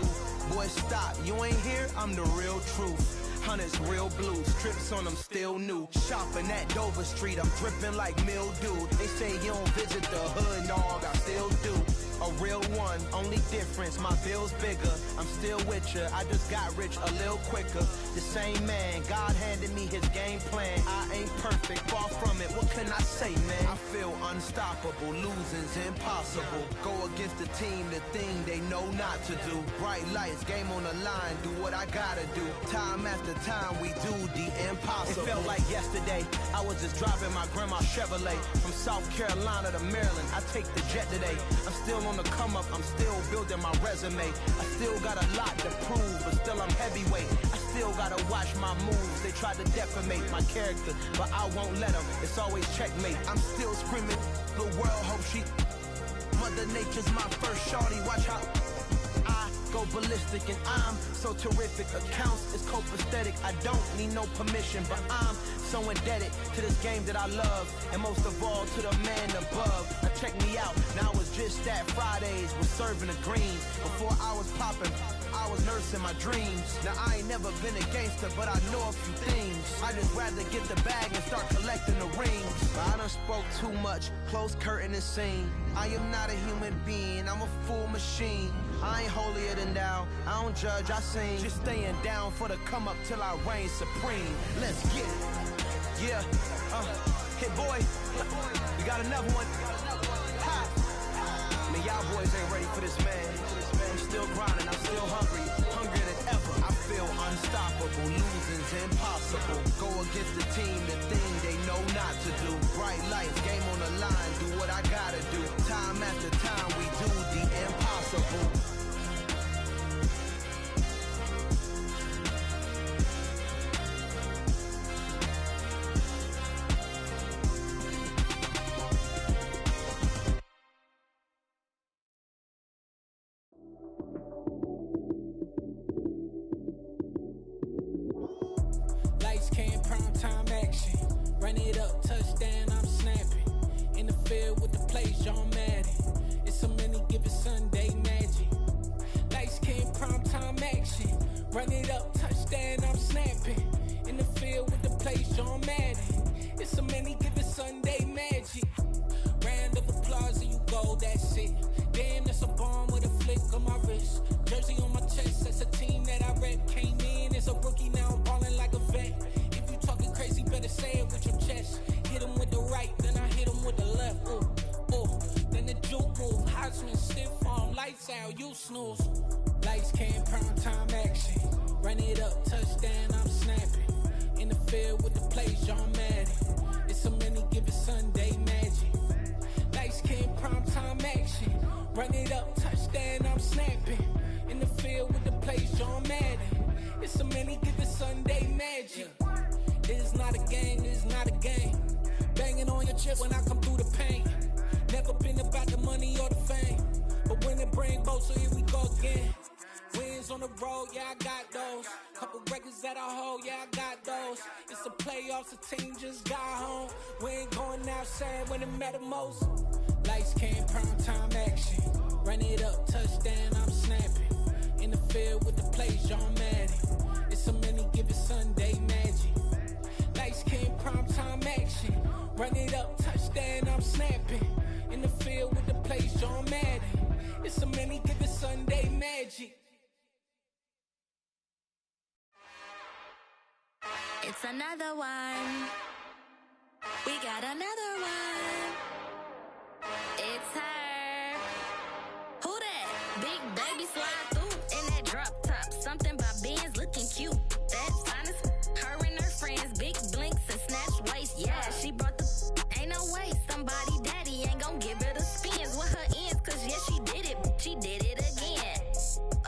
Boy, stop, you ain't here, I'm the real truth. Hunters, real blue, strips on them still new. Shopping at Dover Street, I'm dripping like mildew. They say you don't visit the hood, dog, I still do. A real one, only difference, my bill's bigger. I'm still with ya, I just got rich a little quicker. The same man, God handed me his game plan. I ain't perfect, far from it, what can I say, man? I feel unstoppable, losing's impossible. Go against the team, the thing they know not to do. Bright lights, game on the line, do what I gotta do. Time after time, we do the impossible. It felt like yesterday, I was just driving my grandma's Chevrolet. From South Carolina to Maryland, I take the jet today. I'm still on the come up, I'm still building my resume. I still got a lot to prove, but still I'm heavyweight. I still gotta watch my moves. They try to defamate my character, but I won't let them. It's always checkmate. I'm still screaming, the world hope she. Mother Nature's my first shorty, watch how I go ballistic and I'm so terrific. Accounts is copacetic, I don't need no permission, but I'm so indebted to this game that I love, and most of all to the man above. Now check me out, now it's just that Fridays was serving the greens. Before I was popping, I was nursing my dreams. Now I ain't never been a gangster, but I know a few things. I just rather get the bag and start collecting the rings. I done spoke too much, close curtain and scene. I am not a human being, I'm a full machine. I ain't holier than thou, I don't judge, I sing. Just staying down for the come up till I reign supreme. Let's get it. Yeah, hit boy, we got another one. Ha! Man, y'all boys ain't ready for this, man. I'm still grinding, I'm still hungry, hungrier than ever. I feel unstoppable, losing's impossible. Go against the team, the thing they know not to do. Bright lights, game on the line, do what I gotta do. Time after time, we do the impossible. Run it up, touchdown, I'm snapping. In the field with the plays, John Madden. It's so many, give it Sunday magic. Lights came, prime time action. Run it up, touchdown, I'm snapping. In the field with the plays, John Madden. It's so many, give it Sunday magic. Round of applause and you go, that's it. Damn, that's a bomb with a flick on my wrist. Jersey on my chest, that's a team that I rep. Came in as a rookie, now I'm balling like a vet. Talking crazy, better say it with your chest. Hit him with the right, then I hit him with the left. Ooh, ooh, then the juke move. Heisman stiff arm, lights out, you snooze. Lights came, prime time action. Run it up, touchdown, I'm snapping. In the field with the plays, John Madden. It's so many, give it Sunday magic. Lights came, prime time action. Run it up, touchdown, I'm snapping. In the field with the plays, John Madden. It's so many, give it Sunday magic. This is not a game, this is not a game. Banging on your chest when I come through the pain. Never been about the money or the fame, but when it bring both, so here we go again. Wins on the road, yeah, I got those. Couple records that I hold, yeah, I got those. It's the playoffs, the team just got home. We ain't going outside when it matter most. Lights came, prime time action. Run it up, touchdown, I'm snapping. In the field with the plays, John Madden. It's so many, give it Sunday magic. Lights came, prime time action. Run it up, touchdown, I'm snapping. In the field with the plays, John Madden. It's so many, give it Sunday magic. It's another one. We got another one. It's her. Who that? Big baby slide through in that drop top. Something by Benz looking cute. That's honest. Her and her friends, big blinks and snatch waist. Yeah, she brought the ain't no way. Somebody daddy ain't gon' give her the spins with her ends. Cause yeah, she did it. She did it again.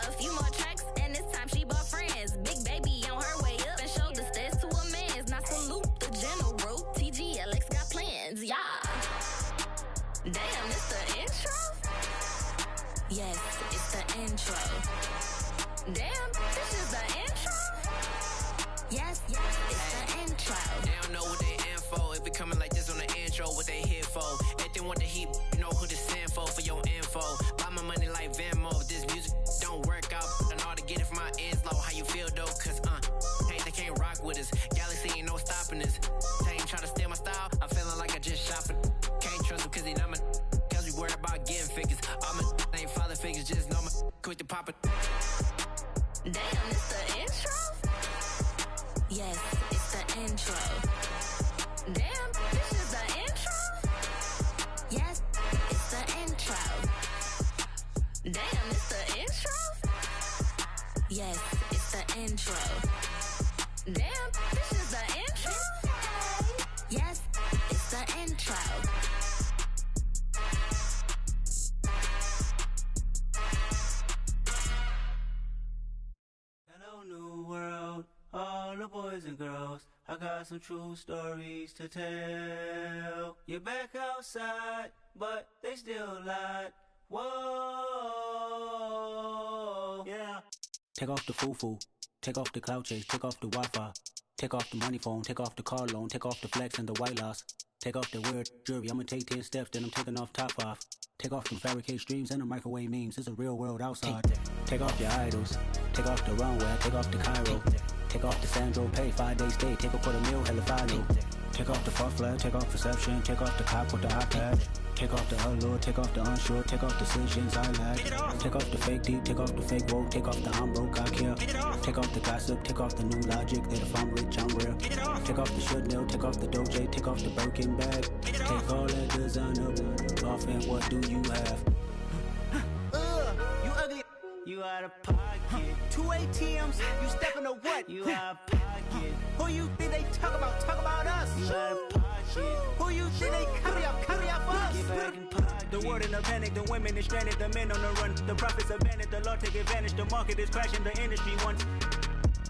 A few more tracks and this time she bought friends. Big baby on her way up and showed the steps to a man's. Not so with the papa. Damn, it's the intro? Yes, it's the intro. Damn, this is the intro? Yes, it's the intro. Damn, it's the intro? Yes, it's the intro. Damn, this is the intro? Yes, it's the intro. Hello, new world, all the boys and girls. I got some true stories to tell. You're back outside, but they still lied. Whoa, yeah. Take off the foo-foo, take off the cloud chase, take off the Wi-Fi, take off the money phone, take off the car loan, take off the flex and the white loss, take off the weird jewelry. I'ma take 10 steps, then I'm taking off top 5. Take off them fabricate streams and the microwave memes. It's a real world outside. Take off your idols, take off the runway, take off the Cairo, take off the Sandro Pay, 5-day stay, take a $250,000, hella final. Take off the fuck flag, take off perception, take off the cop with the iPad. Take off the allure, take off the unsure, take off decisions I lack. Take off the fake deep, take off the fake woke, take off the I'm broke, I care. Take off the gossip, take off the new logic, that if I'm rich, I'm real. Take off the Chanel, take off the Doja, take off the Birkin bag. Take all that designer off and what do you have? You ugly. You out of pocket. 2 ATMs, you stepping to what? You out of pocket. Who you think they talk about? Talk about us. You out of pocket. Who you think they carry up for us? Get back in pocket. The world in a panic, the women is stranded, the men on the run. The profits abandoned, the law take advantage. The market is crashing, the industry wants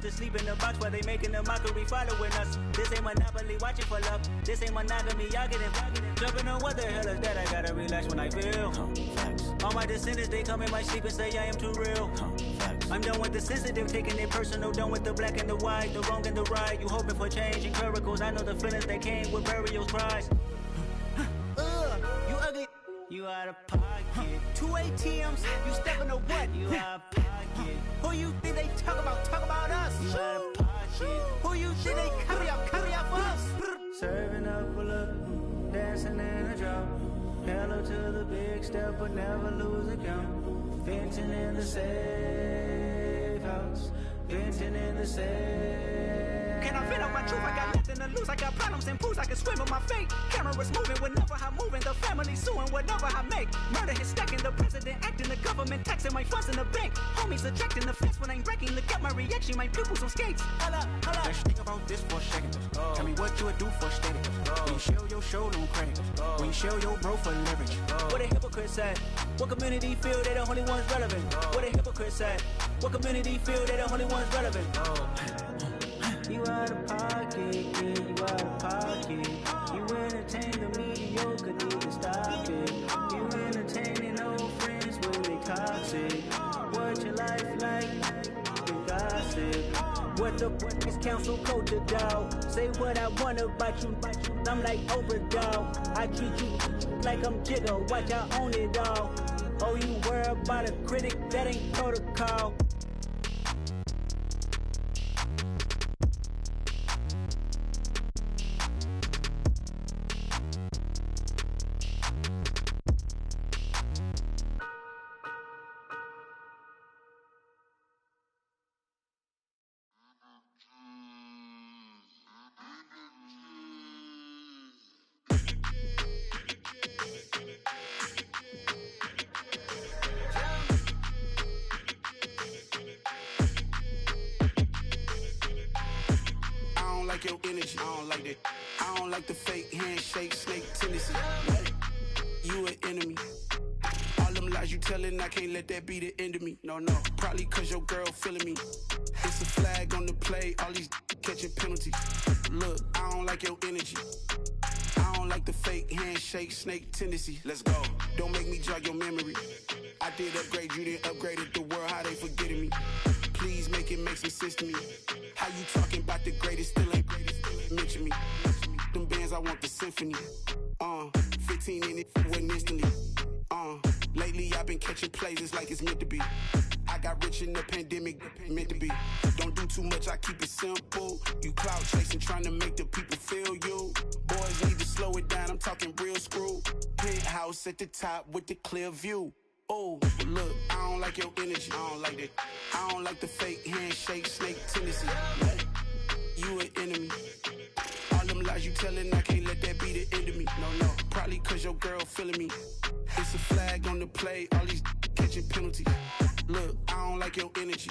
to sleep in the box while they making a mockery following us. This ain't Monopoly, watching for love. This ain't monogamy, y'all getting jumping on what the hell is that? I gotta relax when I feel. All my descendants, they come in my sleep and say I am too real. I'm done with the sensitive, taking it personal. Done with the black and the white, the wrong and the right. You hoping for change and miracles. I know the feelings that came with burial cries. You ugly. You out of pocket. 2 ATMs, you stepping to what? You out of pocket. Who you think they talk about? Talk about us. You out of pocket. Who you think they carry up for us? Serving up a look, dancing in a drop. Hello to the big step, but never lose a count. Venting in the safe house. Venting in the safe. Can I vent out my truth? I got nothing to lose. I got problems and pools. I can swim with my fate. Cameras moving whenever I'm moving. The family suing whatever I make. Murder is stacking. The president acting. The government taxing my funds in the bank. Homies subtracting the fence when I'm wrecking. Look at my reaction. My pupils on skates. Holla. Let's think about this for a second. Tell me what you would do for status. When you show your show, don't credit. When you show your bro for leverage. What a hypocrite said. What community feel they the only ones relevant? What a hypocrite said. What community feel they the only ones relevant? You out of pocket, yeah, you out of pocket. You entertain the mediocre, need to stop it. You entertaining old friends when they toxic. What your life like? You gossip. What the is council culture, dog? Say what I want about you. I'm like overdog. I treat you like I'm Jigga. Watch I own it all. Oh, you worry about a critic? That ain't protocol. Your energy, I don't like that. I don't like the fake handshake, snake tendency. You an enemy. All them lies you telling, I can't let that be the end of me. No, probably cause your girl feeling me. It's a flag on the play, all these catching penalties. Look, I don't like your energy. I don't like the fake handshake, snake tendency. Let's go. Don't make me jog your memory. I did upgrade, you didn't upgrade it. The world, how they forgetting me. Please make it make some sense to me. How you talking about the greatest, still ain't mention me. Them bands, I want the symphony. 15 in it, wasn't instantly. Lately I've been catching plays, it's like it's meant to be. I got rich in the pandemic, meant to be. Don't do too much, I keep it simple. You clout chasing, trying to make the people feel you. Boys need to slow it down, I'm talking real screw. Penthouse at the top with the clear view. Oh, look, I don't like your energy. I don't like that. I don't like the fake handshake, snake tendency. What? You an enemy. All them lies you telling, I can't let that be the end of me. No, probably cause your girl feeling me. It's a flag on the play, all these catching penalties. Look, I don't like your energy.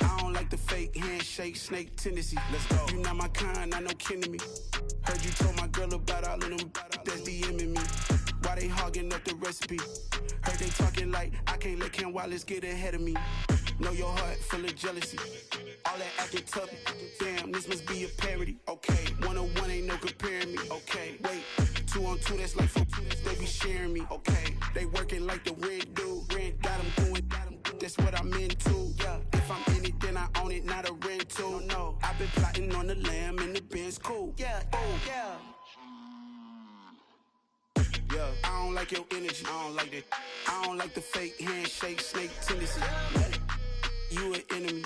I don't like the fake handshake, snake tendency. Let's go. You not my kind, not no kin to me. Heard you told my girl about all of them that's DMing me. Why they hogging up the recipe? Heard they talking like I can't let Ken Wallace get ahead of me. Know your heart full of jealousy. All that acting tough, damn, this must be a parody. Okay, 101 ain't no comparing me. Okay, wait, 2 on 2, that's like 4, they be sharing me. Okay, they working like the rent dude. Rent got them doing, that's what I'm into. Yeah, if I'm in it, then I own it, not a rental. No, I've been plotting on the lamb and the Benz cool. Yeah, yeah. Yeah, I don't like your energy. I don't like that. I don't like the fake handshake, snake tendency. What? You an enemy.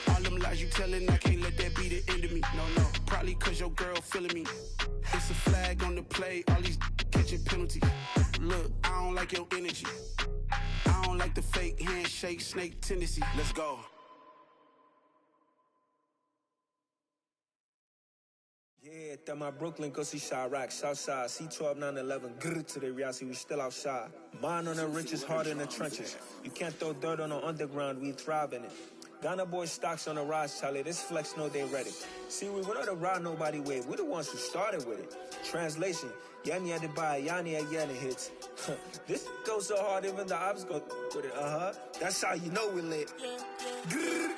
All them lies you telling, I can't let that be the end of me. No, probably cause your girl feeling me. It's a flag on the play, all these catching penalties. Look, I don't like your energy. I don't like the fake handshake, snake tendency. Let's go. Yeah, that my Brooklyn, go see Chirac, Southside, C12, 911, grr to the reality, we still outside. Mine on the riches, hard in the trenches. You can't throw dirt on the underground, we thrive in it. Ghana boys stocks on the rise, Charlie, this flex know they ready. See, we went on the ride nobody wave, we the ones who started with it. Translation, Yanni had to buy, Yanni had Yanni hits. This goes so hard, even the ops go with it, That's how you know we lit. Grr,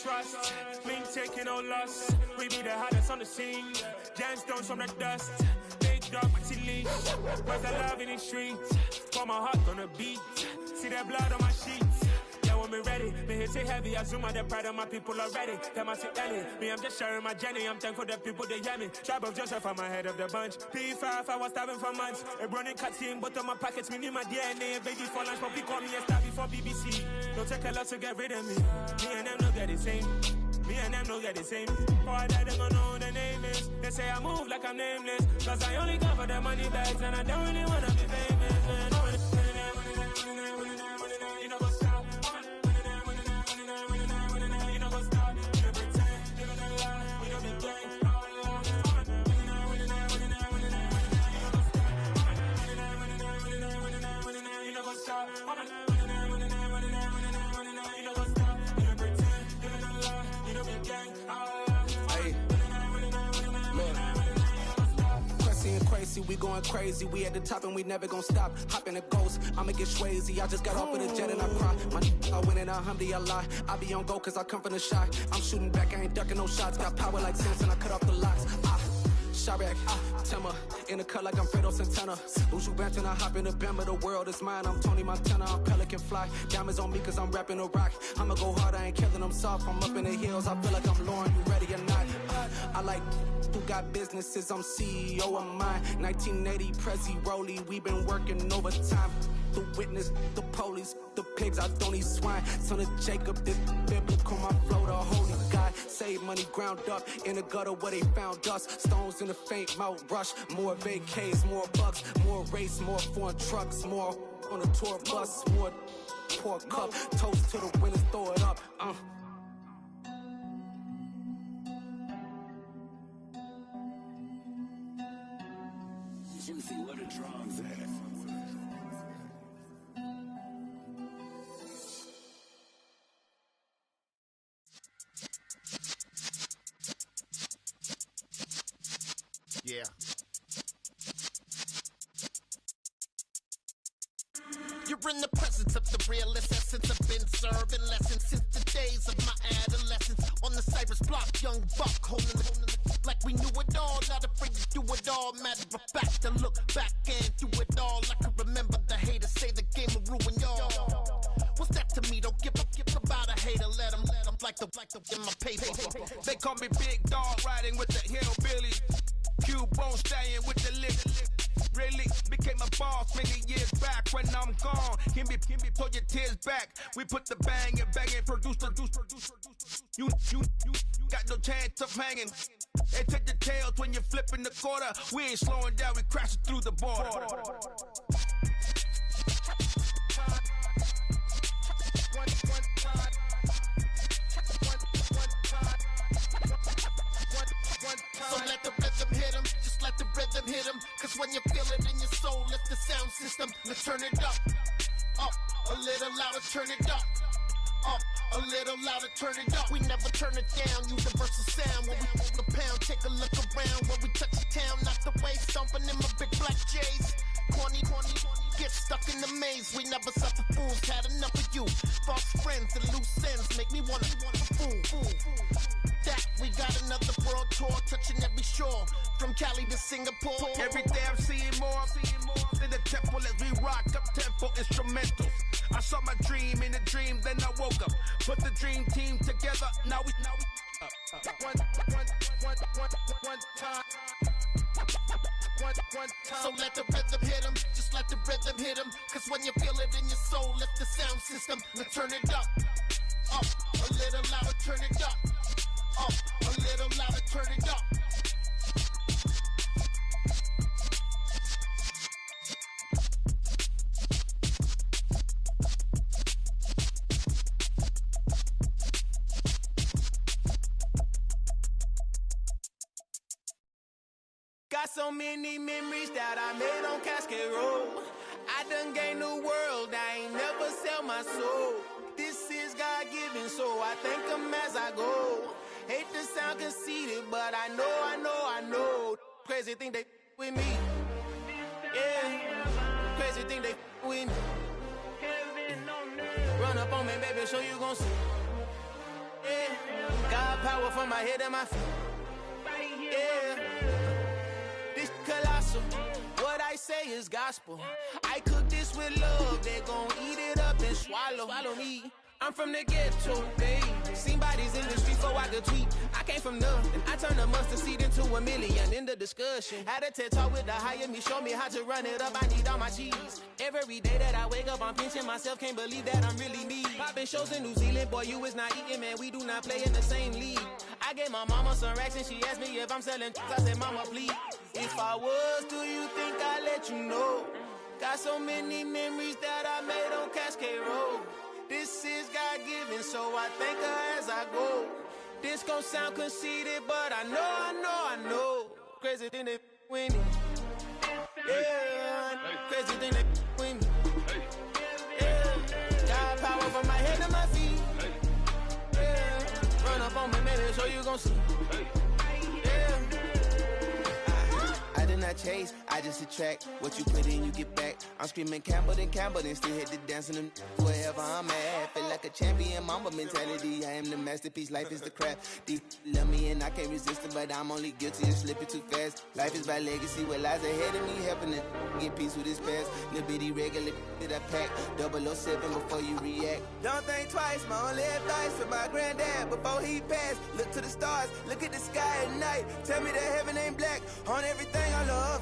trust, me taking no loss. We be the hottest on the scene. Gemstones from the dust. Big dog, pretty leash. Where's the love in the streets? For my heart gonna beat. See that blood on my sheets. Yeah, when me ready, me hit it heavy. I zoom out the pride of my people already. Them I see Ellie. Me, I'm just sharing my journey. I'm thankful the people they hear me. Tribe of Joseph, I'm ahead of the bunch. P5, I was starving for months. A running cut in, but on my pockets, me need my DNA. Baby for lunch, but call me a star before BBC. Don't take a lot to get rid of me. Me and them know they're the same. Me and them know they're the same. Boy, that they gonna know who the name is. They say I move like I'm nameless. Cause I only cover the money bags and I don't really wanna be famous. You know what's up? You know what's up? You pretend, you don't lie, we don't be gang. You know what's up? Crazy, we going crazy. We at the top and we never gonna stop. Hop in a ghost, I'ma get swayzy. I just got off of the jet and I cry. I win in a Humvee, I lie. I be on go cause I come from the shot. I'm shooting back, I ain't ducking no shots. Got power like Samson, I cut off the locks. Chirac, Timmer, in the cut like I'm Fredo Santana. Usu Banton, I hop in the Bama, the world is mine. I'm Tony Montana, I'm Pelican Fly. Diamonds on me cause I'm rapping a rock. I'ma go hard, I ain't killing them soft. I'm up in the hills, I feel like I'm Lauren, you ready or not? I like who got businesses, I'm CEO of mine. 1980, Prezi Rolly, we been working overtime. The witness, the police, the pigs, I don't eat swine. Son of Jacob, this biblical, my flow, the holy God. Save money ground up in the gutter where they found us. Stones in the faint mouth rush. More vacays, more bucks, more race, more foreign trucks, more on a tour bus, more pour cup. Toast to the winners, throw it up. Juicy, where the drums at? Yeah. You're in the presence essence of the realest essence. I've been serving lessons since the days of my adolescence. On the Cypress block, young buck holding the like we knew it all. Not afraid to do it all. Matter of fact, to look back and do it all. I can remember the haters say the game will ruin y'all. What's that to me? Don't give about a hater. Let them like the in my paper. They call me Big Dog, riding with the hillbilly. Cubone staying with the lick. Really became a boss many years back. When I'm gone, can be pull your tears back. We put the bang and produce. You got no chance of hanging. They take the tails when you're flipping the quarter. We ain't slowing down, we crashing through the border. So let the rhythm hit him, just let the rhythm hit him. Cause when you feel it in your soul, lift the sound system. Let's turn it up, a little louder, turn it up, a little louder, turn it up. We never turn it down, universal sound. When we move the pound, take a look around. When we touch the town, not the way, stomping in my big black J's. Corny, get stuck in the maze. We never suffer fools, had enough of you. False friends and loose ends make me wanna fool. That we got another world tour, touching every shore, from Cali to Singapore. Every day I'm seeing more in the temple as we rock up tempo instrumentals. I saw my dream in a dream, then I woke up. Put the dream team together. Now we one time. So let the rhythm hit him, just let the rhythm hit him. Cause when you feel it in your soul, lift the sound system. Let's turn it up, a little louder, turn it up, a little louder, turn it up. Got so many memories that I made on Cascade Road. I done gained the world, I ain't never sell my soul. This is God-given, so I thank him as I go. Hate to sound conceited, but I know. Crazy thing they with me. Yeah, crazy thing they with me. Run up on me, baby, so you gon' see. Yeah, got power from my head and my feet. Yeah. Colossal, what I say is gospel. I cook this with love, they gon' eat it up and swallow me. I'm from the ghetto, babe. Seen bodies in the streets before I could tweet. I came from nothing. I turned a mustard seed into a million in the discussion. Had a TED talk with the higher me, show me how to run it up. I need all my cheese. Every day that I wake up, I'm pinching myself. Can't believe that I'm really me. Popping shows in New Zealand, boy, you is not eating, man. We do not play in the same league. I gave my mama some racks and she asked me if I'm selling. I said, mama, please. If I was, do you think I'd let you know? Got so many memories that I made on Cascade Road. This is God-given, so I thank her as I go. This gon' sound conceited, but I know. Crazy thing they with me. Yeah, crazy thing they with me. Yeah, got power from my head to my feet. Yeah, run up on me, maybe, so you gon' see. Yeah. I did not chase, I just attract. What you put in, you get back. I'm screaming Campbell, then still hit the dance and them wherever I'm at. Feel like a champion, mamba mentality. I am the masterpiece, life is the craft. These love me and I can't resist it, but I'm only guilty of slipping too fast. Life is by legacy, what lies ahead of me, helping to get peace with his past. Little bitty regular that I pack, 007 before you react. Don't think twice, my only advice for my granddad before he passed. Look to the stars, look at the sky at night. Tell me that heaven ain't black on everything I love.